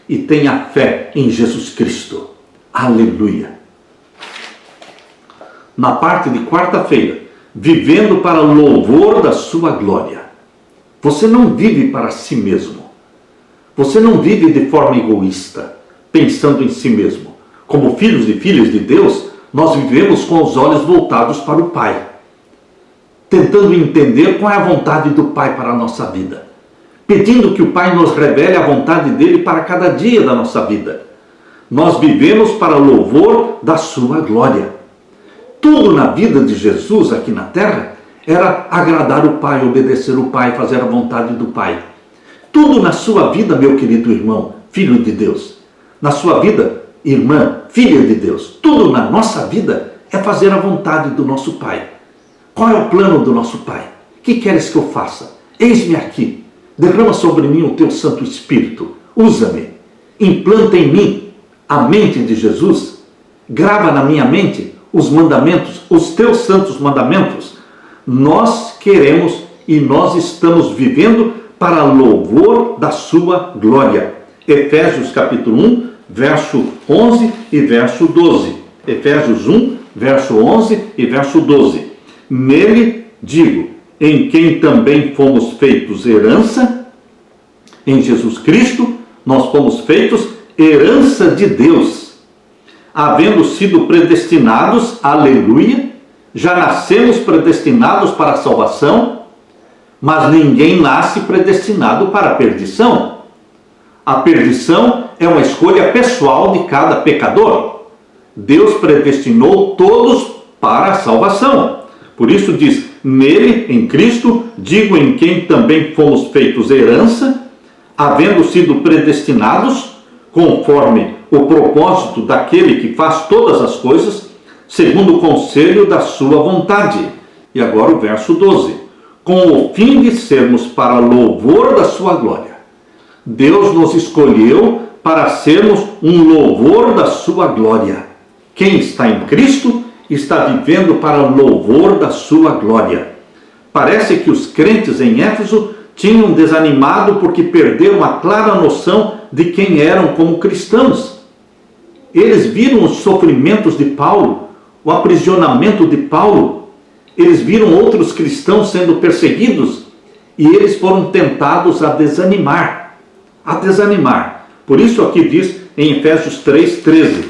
e têm a fé em Jesus Cristo. Aleluia! Na parte de quarta-feira, vivendo para louvor da sua glória. Você não vive para si mesmo. Você não vive de forma egoísta, pensando em si mesmo. Como filhos e filhas de Deus, nós vivemos com os olhos voltados para o Pai, tentando entender qual é a vontade do Pai para a nossa vida, pedindo que o Pai nos revele a vontade dele para cada dia da nossa vida. Nós vivemos para louvor da sua glória. Tudo na vida de Jesus aqui na terra era agradar o Pai, obedecer o Pai, fazer a vontade do Pai. Tudo na sua vida, meu querido irmão, filho de Deus, na sua vida, irmã, filha de Deus, tudo na nossa vida é fazer a vontade do nosso Pai. Qual é o plano do nosso Pai? O que queres que eu faça? Eis-me aqui, derrama sobre mim o teu Santo Espírito, usa-me, implanta em mim a mente de Jesus, grava na minha mente os mandamentos, os teus santos mandamentos. Nós queremos e nós estamos vivendo para louvor da sua glória. Efésios capítulo 1, verso 11 e verso 12. Efésios 1, verso 11 e verso 12. Nele, digo, em quem também fomos feitos herança, em Jesus Cristo, nós fomos feitos herança de Deus, havendo sido predestinados, aleluia, já nascemos predestinados para a salvação, mas ninguém nasce predestinado para a perdição. A perdição é uma escolha pessoal de cada pecador. Deus predestinou todos para a salvação. Por isso diz, nele, em Cristo, digo em quem também fomos feitos herança, havendo sido predestinados, conforme o propósito daquele que faz todas as coisas, segundo o conselho da sua vontade. E agora o verso 12. Com o fim de sermos para louvor da sua glória. Deus nos escolheu para sermos um louvor da sua glória. Quem está em Cristo está vivendo para louvor da sua glória. Parece que os crentes em Éfeso tinham desanimado porque perderam a clara noção de quem eram como cristãos. Eles viram os sofrimentos de Paulo, o aprisionamento de Paulo. Eles viram outros cristãos sendo perseguidos e eles foram tentados a desanimar. Por isso aqui diz em Efésios 3:13.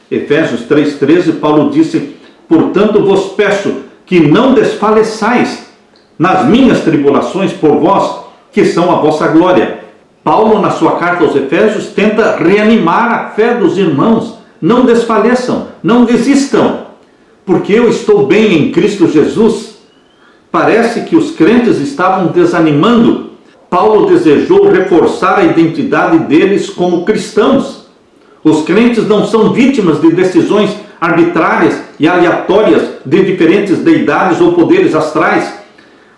Efésios 3:13, Paulo disse, portanto vos peço que não desfaleçais nas minhas tribulações por vós, que são a vossa glória. Paulo, na sua carta aos Efésios, tenta reanimar a fé dos irmãos. Não desfaleçam, não desistam, porque eu estou bem em Cristo Jesus. Parece que os crentes estavam desanimando. Paulo desejou reforçar a identidade deles como cristãos. Os crentes não são vítimas de decisões arbitrárias e aleatórias de diferentes deidades ou poderes astrais.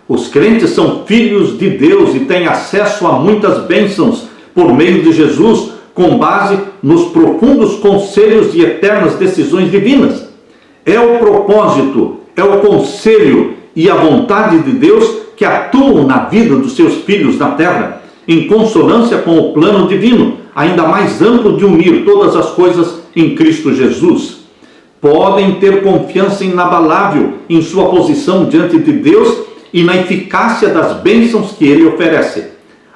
Os crentes são filhos de Deus e têm acesso a muitas bênçãos por meio de Jesus, com base nos profundos conselhos e eternas decisões divinas. É o propósito, é o conselho e a vontade de Deus que atuam na vida dos seus filhos na terra, em consonância com o plano divino, ainda mais amplo de unir todas as coisas em Cristo Jesus. Podem ter confiança inabalável em sua posição diante de Deus e na eficácia das bênçãos que Ele oferece.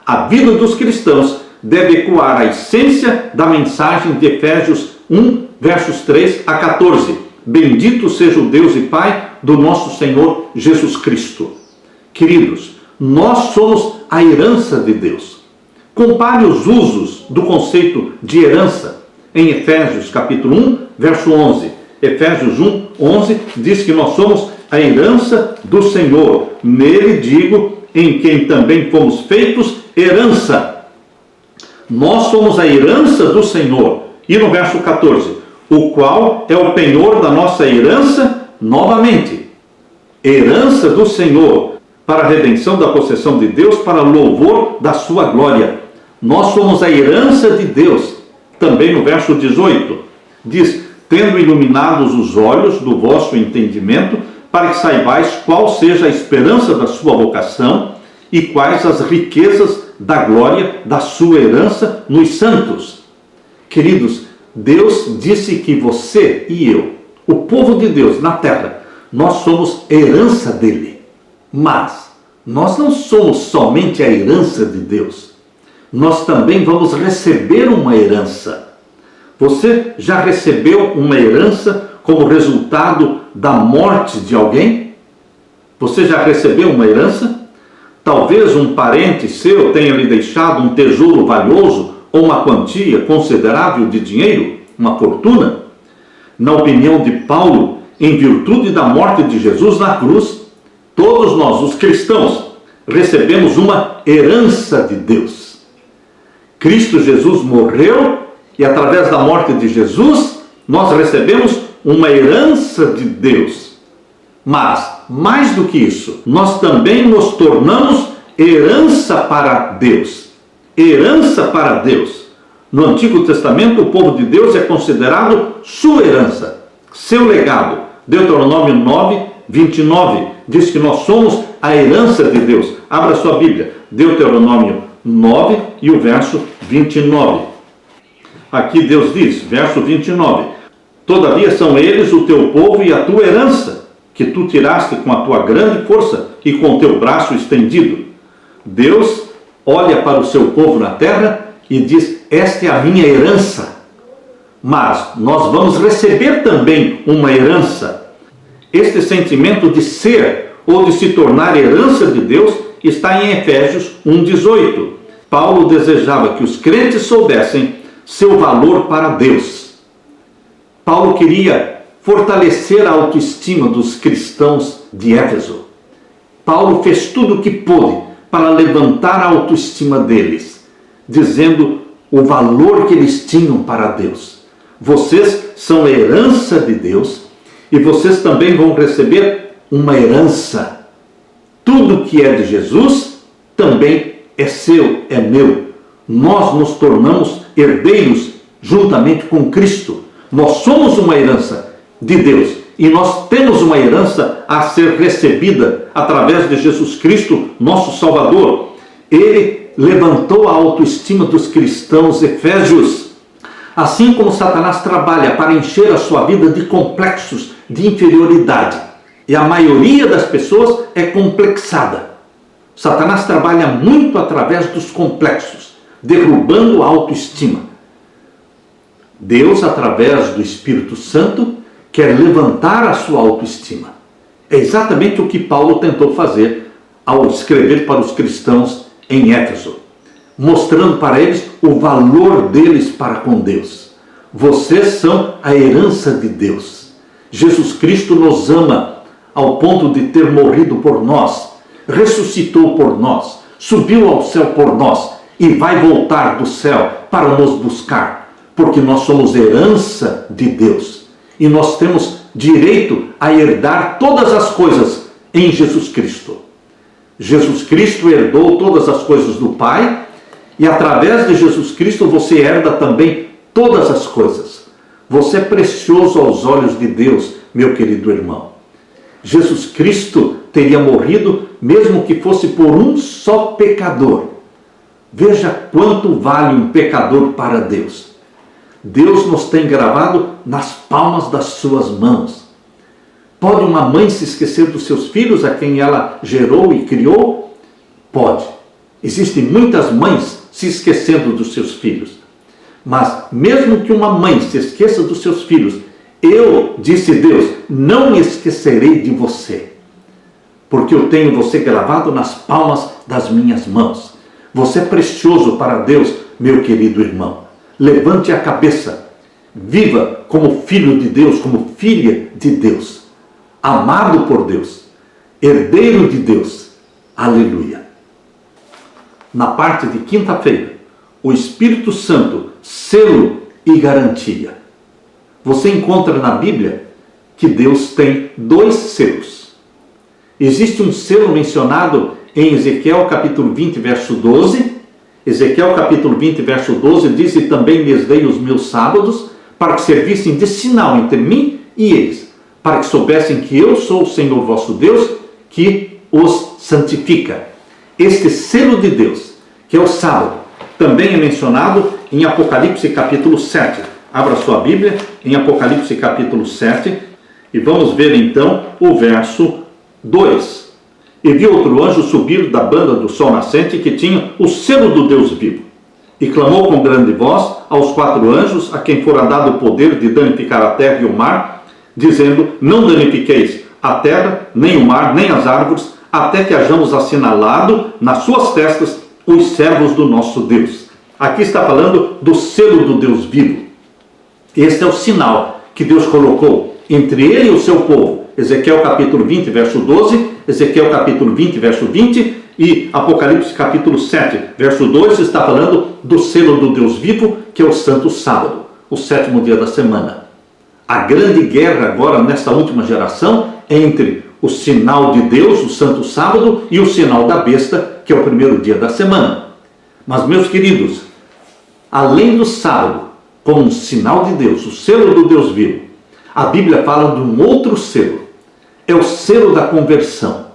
A vida dos cristãos deve ecoar a essência da mensagem de Efésios 1, versos 3 a 14. Bendito seja o Deus e Pai do nosso Senhor Jesus Cristo. Queridos, nós somos a herança de Deus. Compare os usos do conceito de herança em Efésios capítulo 1, verso 11. Efésios 1, 11 diz que nós somos a herança do Senhor. Nele digo, em quem também fomos feitos herança. Nós somos a herança do Senhor. E no verso 14, o qual é o penhor da nossa herança novamente. Herança do Senhor, para a redenção da possessão de Deus, para louvor da sua glória. Nós somos a herança de Deus. Também no verso 18, diz, tendo iluminados os olhos do vosso entendimento, para que saibais qual seja a esperança da sua vocação e quais as riquezas da glória da sua herança nos santos. Queridos, Deus disse que você e eu, o povo de Deus na terra, nós somos herança dele. Mas nós não somos somente a herança de Deus. Nós também vamos receber uma herança. Você já recebeu uma herança como resultado da morte de alguém? Você já recebeu uma herança? Talvez um parente seu tenha lhe deixado um tesouro valioso ou uma quantia considerável de dinheiro, uma fortuna. Na opinião de Paulo, em virtude da morte de Jesus na cruz, todos nós, os cristãos, recebemos uma herança de Deus. Cristo Jesus morreu e através da morte de Jesus, nós recebemos uma herança de Deus. Mas, mais do que isso, nós também nos tornamos herança para Deus. Herança para Deus. No Antigo Testamento, o povo de Deus é considerado sua herança, seu legado. Deuteronômio 9, 29 diz que nós somos a herança de Deus. Abra sua Bíblia, Deuteronômio 9 e o verso 29. Aqui Deus diz, verso 29, todavia são eles o teu povo e a tua herança, que tu tiraste com a tua grande força e com o teu braço estendido. Deus olha para o seu povo na terra e diz, esta é a minha herança. Mas nós vamos receber também uma herança. Este sentimento de ser ou de se tornar herança de Deus está em Efésios 1,18. Paulo desejava que os crentes soubessem seu valor para Deus. Paulo queria fortalecer a autoestima dos cristãos de Éfeso. Paulo fez tudo o que pôde para levantar a autoestima deles, dizendo o valor que eles tinham para Deus. Vocês são a herança de Deus e vocês também vão receber uma herança. Tudo que é de Jesus também é seu, é meu. Nós nos tornamos herdeiros juntamente com Cristo. Nós somos uma herança de Deus e nós temos uma herança a ser recebida através de Jesus Cristo, nosso Salvador. Ele levantou a autoestima dos cristãos efésios. Assim como Satanás trabalha para encher a sua vida de complexos de inferioridade, e a maioria das pessoas é complexada. Satanás trabalha muito através dos complexos, derrubando a autoestima. Deus, através do Espírito Santo, quer levantar a sua autoestima. É exatamente o que Paulo tentou fazer ao escrever para os cristãos em Éfeso, mostrando para eles o valor deles para com Deus. Vocês são a herança de Deus. Jesus Cristo nos ama ao ponto de ter morrido por nós, ressuscitou por nós, subiu ao céu por nós e vai voltar do céu para nos buscar, porque nós somos herança de Deus e nós temos direito a herdar todas as coisas em Jesus Cristo. Jesus Cristo herdou todas as coisas do Pai e através de Jesus Cristo você herda também todas as coisas. Você é precioso aos olhos de Deus, meu querido irmão. Jesus Cristo teria morrido mesmo que fosse por um só pecador. Veja quanto vale um pecador para Deus. Deus nos tem gravado nas palmas das suas mãos. Pode uma mãe se esquecer dos seus filhos, a quem ela gerou e criou? Pode. Existem muitas mães se esquecendo dos seus filhos. Mas mesmo que uma mãe se esqueça dos seus filhos, eu, disse Deus, não me esquecerei de você, porque eu tenho você gravado nas palmas das minhas mãos. Você é precioso para Deus, meu querido irmão. Levante a cabeça, viva como filho de Deus, como filha de Deus, amado por Deus, herdeiro de Deus. Aleluia. Na parte de quinta-feira, o Espírito Santo, selo e garantia. Você encontra na Bíblia que Deus tem 2 selos. Existe um selo mencionado em Ezequiel capítulo 20, verso 12. Ezequiel capítulo 20, verso 12 diz: e também lhes dei os meus sábados, para que servissem de sinal entre mim e eles, para que soubessem que eu sou o Senhor vosso Deus, que os santifica. Este selo de Deus, que é o sábado, também é mencionado em Apocalipse capítulo 7. Abra sua Bíblia em Apocalipse capítulo 7 e vamos ver então o verso 2. E vi outro anjo subir da banda do sol nascente, que tinha o selo do Deus vivo, e clamou com grande voz aos 4 anjos, a quem fora dado o poder de danificar a terra e o mar, dizendo: não danifiqueis a terra, nem o mar, nem as árvores, até que hajamos assinalado nas suas testas os servos do nosso Deus. Aqui está falando do selo do Deus vivo. Este é o sinal que Deus colocou entre ele e o seu povo. Ezequiel capítulo 20, verso 12, Ezequiel capítulo 20, verso 20 e Apocalipse capítulo 7, verso 2 está falando do selo do Deus vivo, que é o Santo Sábado, o 7º dia da semana. A grande guerra agora, nesta última geração, é entre o sinal de Deus, o Santo Sábado, e o sinal da besta, que é o 1º dia da semana. Mas, meus queridos, além do sábado, como um sinal de Deus, o selo do Deus vivo, a Bíblia fala de um outro selo. É o selo da conversão.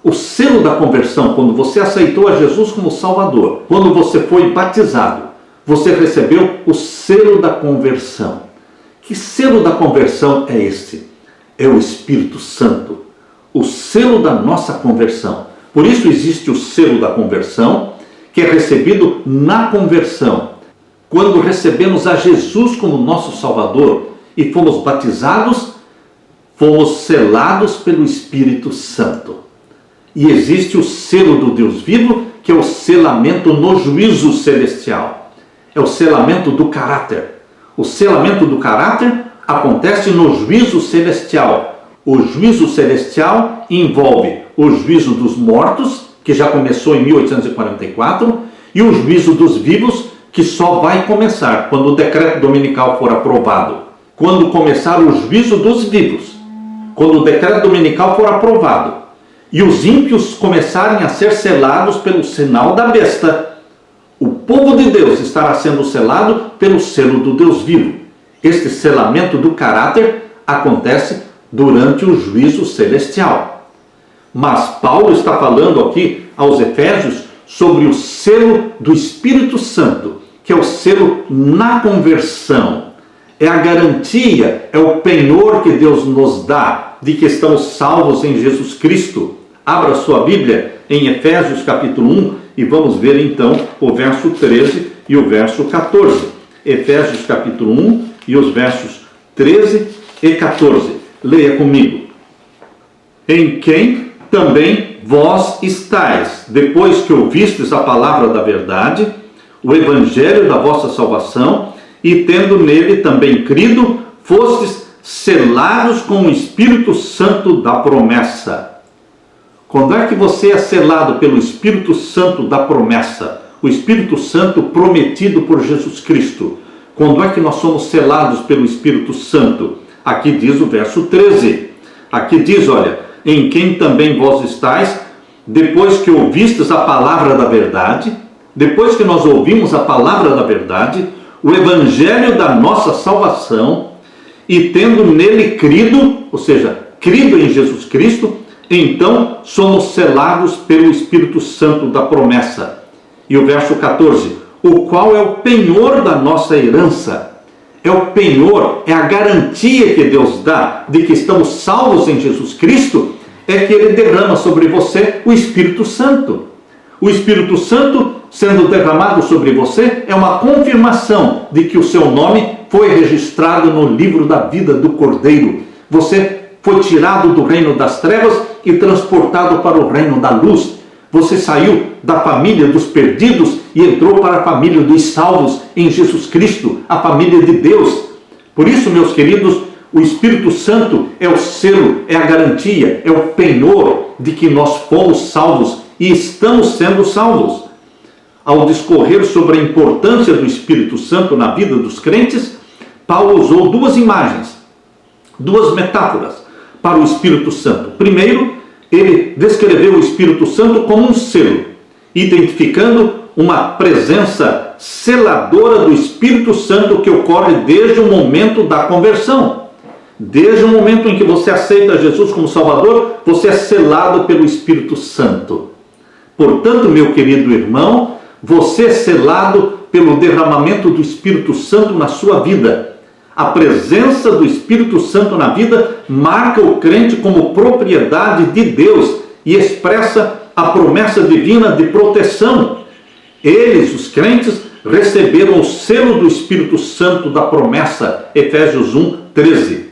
O selo da conversão, quando você aceitou a Jesus como Salvador, quando você foi batizado, você recebeu o selo da conversão. Que selo da conversão é este? É o Espírito Santo, o selo da nossa conversão. Por isso existe o selo da conversão, que é recebido na conversão. Quando recebemos a Jesus como nosso Salvador e fomos batizados, fomos selados pelo Espírito Santo. E existe o selo do Deus vivo, que é o selamento no juízo celestial. É o selamento do caráter. O selamento do caráter acontece no juízo celestial. O juízo celestial envolve o juízo dos mortos, que já começou em 1844, e o juízo dos vivos, que só vai começar quando o decreto dominical for aprovado. Quando começar o juízo dos vivos, quando o decreto dominical for aprovado, e os ímpios começarem a ser selados pelo sinal da besta, o povo de Deus estará sendo selado pelo selo do Deus vivo. Este selamento do caráter acontece durante o juízo celestial. Mas Paulo está falando aqui aos Efésios sobre o selo do Espírito Santo, que é o selo na conversão. É a garantia, é o penhor que Deus nos dá de que estamos salvos em Jesus Cristo. Abra sua Bíblia em Efésios capítulo 1 e vamos ver então o verso 13 e o verso 14. Efésios capítulo 1 e os versos 13 e 14. Leia comigo. Em quem também vós estáis, depois que ouvistes a palavra da verdade, o evangelho da vossa salvação, e tendo nele também crido, fostes selados com o Espírito Santo da promessa. Quando é que você é selado pelo Espírito Santo da promessa? O Espírito Santo prometido por Jesus Cristo. Quando é que nós somos selados pelo Espírito Santo? Aqui diz o verso 13. Aqui diz, olha, em quem também vós estáis, depois que ouvistes a palavra da verdade, depois que nós ouvimos a palavra da verdade, o evangelho da nossa salvação, e tendo nele crido, ou seja, crido em Jesus Cristo, então somos selados pelo Espírito Santo da promessa. E o verso 14, o qual é o penhor da nossa herança. É o penhor, é a garantia que Deus dá de que estamos salvos em Jesus Cristo, é que Ele derrama sobre você o Espírito Santo. O Espírito Santo sendo derramado sobre você é uma confirmação de que o seu nome foi registrado no livro da vida do Cordeiro. Você foi tirado do reino das trevas e transportado para o reino da luz. Você saiu da família dos perdidos e entrou para a família dos salvos em Jesus Cristo, a família de Deus. Por isso, meus queridos, o Espírito Santo é o selo, é a garantia, é o penhor de que nós fomos salvos e estamos sendo salvos. Ao discorrer sobre a importância do Espírito Santo na vida dos crentes, Paulo usou duas imagens, duas metáforas para o Espírito Santo. Primeiro, ele descreveu o Espírito Santo como um selo, identificando uma presença seladora do Espírito Santo que ocorre desde o momento da conversão. Desde o momento em que você aceita Jesus como Salvador, você é selado pelo Espírito Santo. Portanto, meu querido irmão, você é selado pelo derramamento do Espírito Santo na sua vida. A presença do Espírito Santo na vida marca o crente como propriedade de Deus e expressa a promessa divina de proteção. Eles, os crentes, receberam o selo do Espírito Santo da promessa, Efésios 1, 13.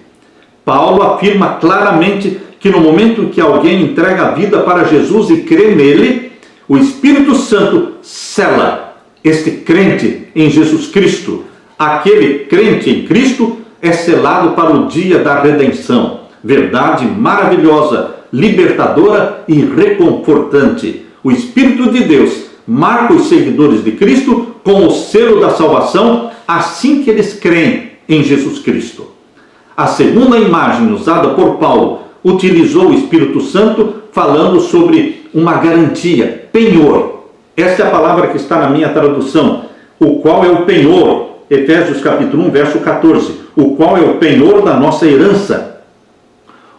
Paulo afirma claramente que no momento em que alguém entrega a vida para Jesus e crê nele, o Espírito Santo sela este crente em Jesus Cristo. Aquele crente em Cristo é selado para o dia da redenção. Verdade maravilhosa, libertadora e reconfortante. O Espírito de Deus marca os seguidores de Cristo com o selo da salvação assim que eles creem em Jesus Cristo. A segunda imagem usada por Paulo utilizou o Espírito Santo falando sobre uma garantia, penhor. Esta é a palavra que está na minha tradução, o qual é o penhor. Efésios capítulo 1, verso 14, o qual é o penhor da nossa herança.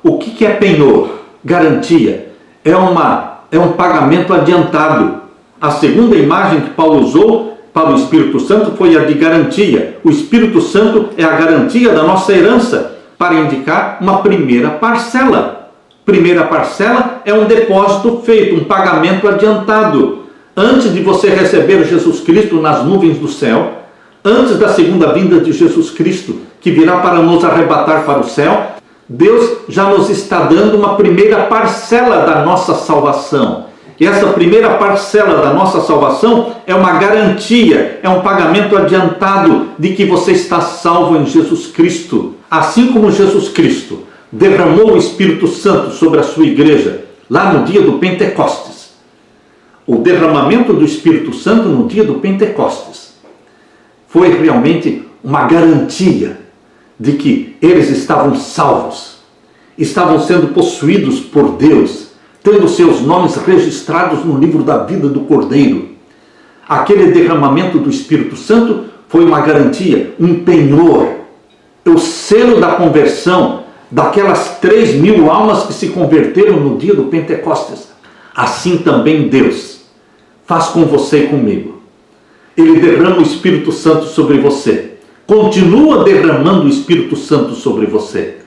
O que é penhor? Garantia. É um pagamento adiantado. A segunda imagem que Paulo usou para o Espírito Santo foi a de garantia. O Espírito Santo é a garantia da nossa herança, para indicar uma primeira parcela. Primeira parcela é um depósito feito, um pagamento adiantado. Antes de você receber Jesus Cristo nas nuvens do céu, antes da segunda vinda de Jesus Cristo, que virá para nos arrebatar para o céu, Deus já nos está dando uma primeira parcela da nossa salvação. E essa primeira parcela da nossa salvação é uma garantia, é um pagamento adiantado de que você está salvo em Jesus Cristo. Assim como Jesus Cristo derramou o Espírito Santo sobre a sua igreja, lá no dia do Pentecostes. O derramamento do Espírito Santo no dia do Pentecostes foi realmente uma garantia de que eles estavam salvos, estavam sendo possuídos por Deus, tendo seus nomes registrados no livro da vida do Cordeiro. Aquele derramamento do Espírito Santo foi uma garantia, um penhor, o selo da conversão daquelas 3.000 almas que se converteram no dia do Pentecostes. Assim também Deus faz com você e comigo. Ele derrama o Espírito Santo sobre você. Continua derramando o Espírito Santo sobre você.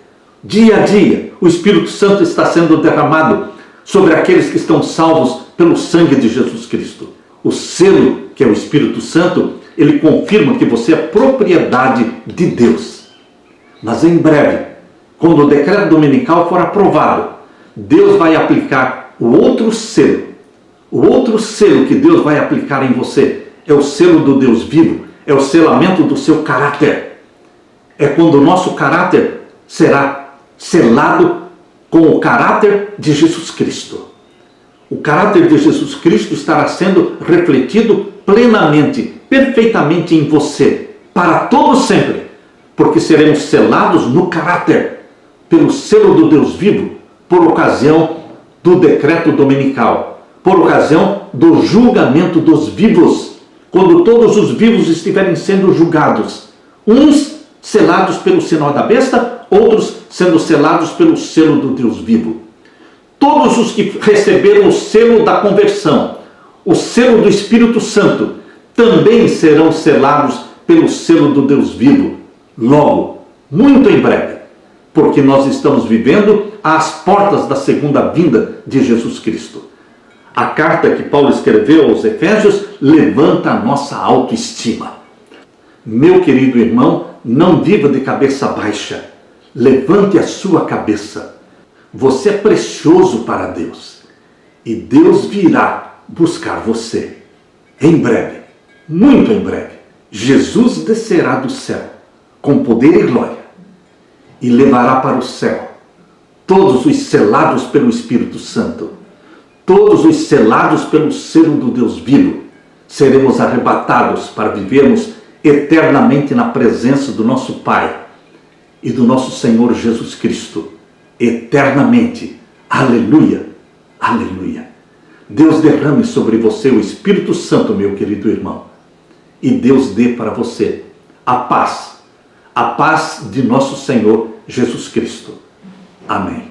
Dia a dia, o Espírito Santo está sendo derramado sobre aqueles que estão salvos pelo sangue de Jesus Cristo. O selo, que é o Espírito Santo, ele confirma que você é propriedade de Deus. Mas em breve, quando o decreto dominical for aprovado, Deus vai aplicar o outro selo. O outro selo que Deus vai aplicar em você é o selo do Deus vivo, é o selamento do seu caráter. É quando o nosso caráter será selado com o caráter de Jesus Cristo. O caráter de Jesus Cristo estará sendo refletido plenamente, perfeitamente em você, para todo sempre, porque seremos selados no caráter, pelo selo do Deus vivo, por ocasião do decreto dominical, por ocasião do julgamento dos vivos, quando todos os vivos estiverem sendo julgados, uns selados pelo sinal da besta, outros sendo selados pelo selo do Deus vivo. todos os que receberam o selo da conversão, o selo do Espírito Santo, também serão selados pelo selo do Deus vivo, logo, muito em breve, porque nós estamos vivendo às portas da segunda vinda de Jesus Cristo. A carta que Paulo escreveu aos Efésios levanta a nossa autoestima. Meu querido irmão, não viva de cabeça baixa. Levante a sua cabeça. Você é precioso para Deus. E Deus virá buscar você. Em breve, muito em breve, Jesus descerá do céu com poder e glória e levará para o céu todos os selados pelo Espírito Santo, todos os selados pelo selo do Deus vivo. Seremos arrebatados para vivermos eternamente na presença do nosso Pai e do nosso Senhor Jesus Cristo, eternamente. Aleluia, aleluia. Deus derrame sobre você o Espírito Santo, meu querido irmão, e Deus dê para você a paz de nosso Senhor Jesus Cristo. Amém.